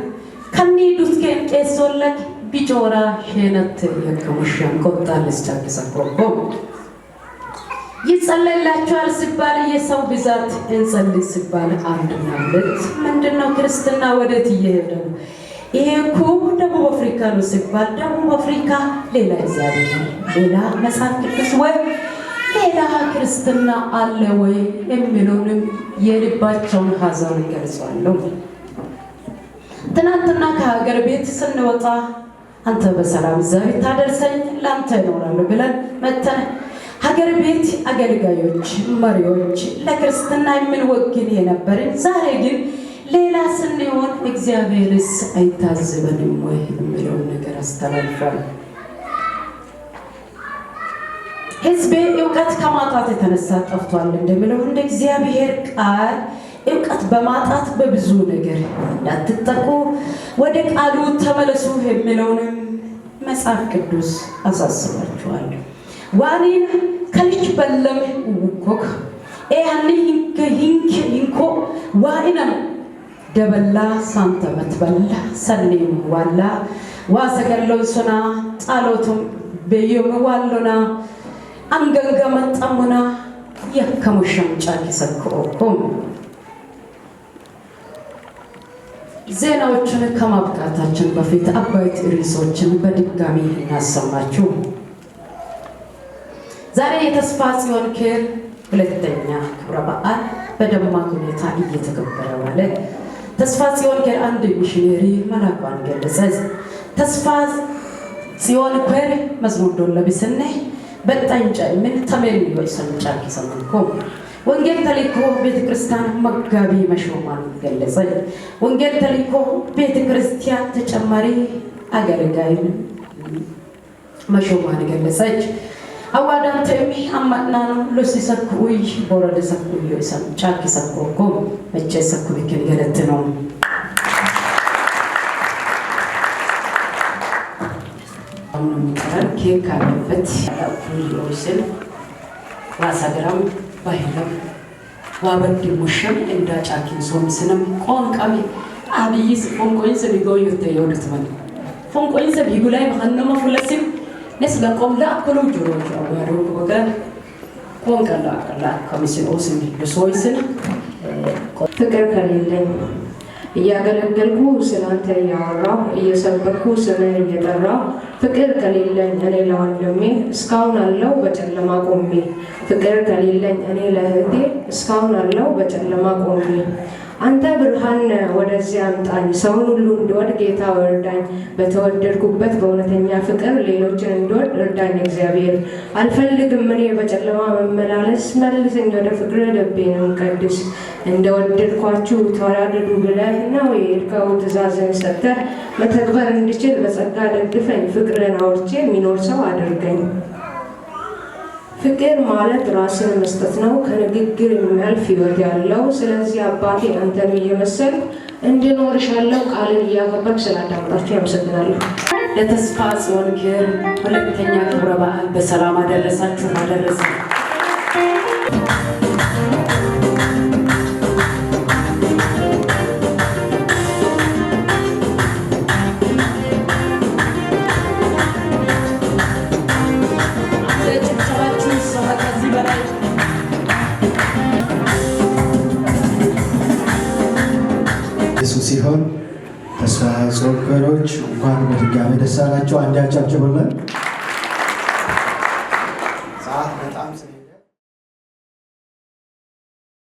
ከኒ ዱት ከን ቄሶለክ ቢጮራ ሸነት ያከመሸም ቆጣለስ ጫኪሰኮ ይጸለይላችኋል ሲባል የሰው ብዛት እንጸልይ ሲባል አንድ ማለት ምንድነው ክርስትና ወዴት እየሄደ ነው ይሄኩ ደቡብ አፍሪካ ነው ሲባል ደቡብ አፍሪካ ሌላ እግዚአብሔር ሌላ መጽሐፍ ቅዱስ ወይ ሌላ ክርስትና አለ ወይ የሚሉንም የልባቸውን ሐዘን ገልጸዋል ትናንትና ከሀገር ቤት ስንወጣ አንተ በሰላም ዘይ ታደርሰኝ ላንተ እኖራለሁ ብለን መተን ሀገር ቤት አገልጋዮች መሪዎች ለክርስትና የምንወግን የነበርን ዛሬ ግን ሌላ ስንሆን እግዚአብሔርስ አይታዘበንም ወይ የሚለውን ነገር አስተላልፏል ህዝቤ እውቀት ከማጣት የተነሳ ጠፍቷል እንደሚለው እንደ እግዚአብሔር ቃል እውቀት በማጣት በብዙ ነገር እንዳትጠቁ ወደ ቃሉ ተመለሱ የሚለውንም መጽሐፍ ቅዱስ አሳስባችኋል ዋኒን ከልጅ በለም ውኮክ ኤያኒ ሂንኮ ዋኢነም ደበላ ሳንተመት በላ ሰኔም ዋላ ዋሰገለው ሱና ጣሎቱም በየም ዋሎና አንገንገመት ጠሙና ያከመሸም ጫኪሰኮ ዜናዎችን ከማብቃታችን በፊት አባይት ርዕሶችን በድጋሚ እናሰማችሁ ዛሬ የተስፋ ጽዮን ኬር ሁለተኛ ክብረ በዓል በደማቅ ሁኔታ እየተከበረ ዋለ ተስፋ ጽዮን ኬር አንድ ሚሽነሪ መላኳን ገለጸች ተስፋ ጽዮን ኬር መዝሙር ዶለብስነ በጣንጫ ምን ተመሪ ወሰንጫ ከሰምንኮ ወንጌል ተልእኮ ቤተክርስቲያን መጋቢ መሾማን ገለጸች ወንጌል ተልእኮ ቤተክርስቲያን ተጨማሪ አገልጋይ መሾማን ገለጸች አዋዳንተሚ አማናኑ ለሲሰኩይ ቦረደ ሰኩይ ሰምጫ ከሰኮኮ መቼ ሰኩይ ከገለት ነው አሁን ከኬክ አለበት ሁሉስል ዋሳገራም ባይለም ዋበድ ሙሽም እንዳጫኪን ሶምስንም ቆንቃሚ አብይስ ፎንቆይስ ቢጎዩት የወዱት ማለት ፎንቆይስ ቢጉላይ ማንነማ ፍለስም ነስጋ ቆምላ ኮሎ ጆሮ ያወሩ ወገን ቆንቀላ ቀላ ከሚስን ኦስን ለሶይስን ፍቅር ከሌለኝ እያገለገልኩ ስላንተ ያወራው እየሰበኩ ስምን እየጠራው ፍቅር ከሌለኝ እኔ ለወንድሜ እስካሁን አለው በጨለማ ቆሜ ፍቅር ከሌለኝ እኔ ለእህቴ እስካሁን አለው በጨለማ ቆሜ አንተ ብርሃን ወደዚህ አምጣኝ ሰውን ሁሉ እንድወድ ጌታ ወርዳኝ በተወደድኩበት በእውነተኛ ፍቅር ሌሎችን እንድወድ እርዳኝ እግዚአብሔር አልፈልግም እኔ በጨለማ መመላለስ መልሰኝ ወደ ፍቅር ልቤንም ቀድስ እንደወደድኳችሁ ተዋደዱ ብለህ ነው የሄድከው ትእዛዝን ሰጥተህ መተግበር እንድችል በጸጋ ደግፈኝ ፍቅርን አውርቼ የሚኖር ሰው አድርገኝ ፍቅር ማለት ራስን መስጠት ነው ከንግግር የሚያልፍ ህይወት ያለው ስለዚህ አባቴ አንተን እየመሰልኩ እንድኖርሻለሁ ቃልን እያከበርኩ ስላዳመጣችሁ አመሰግናለሁ ለተስፋ ጽዮን ኬር ሁለተኛ ክብረ በዓል በሰላም አደረሳችሁ አደረሰን ሲሆን ተስፋ ጾም እንኳን በድጋሚ ደስ አላችሁ። አንድ አጨብጭቡልን።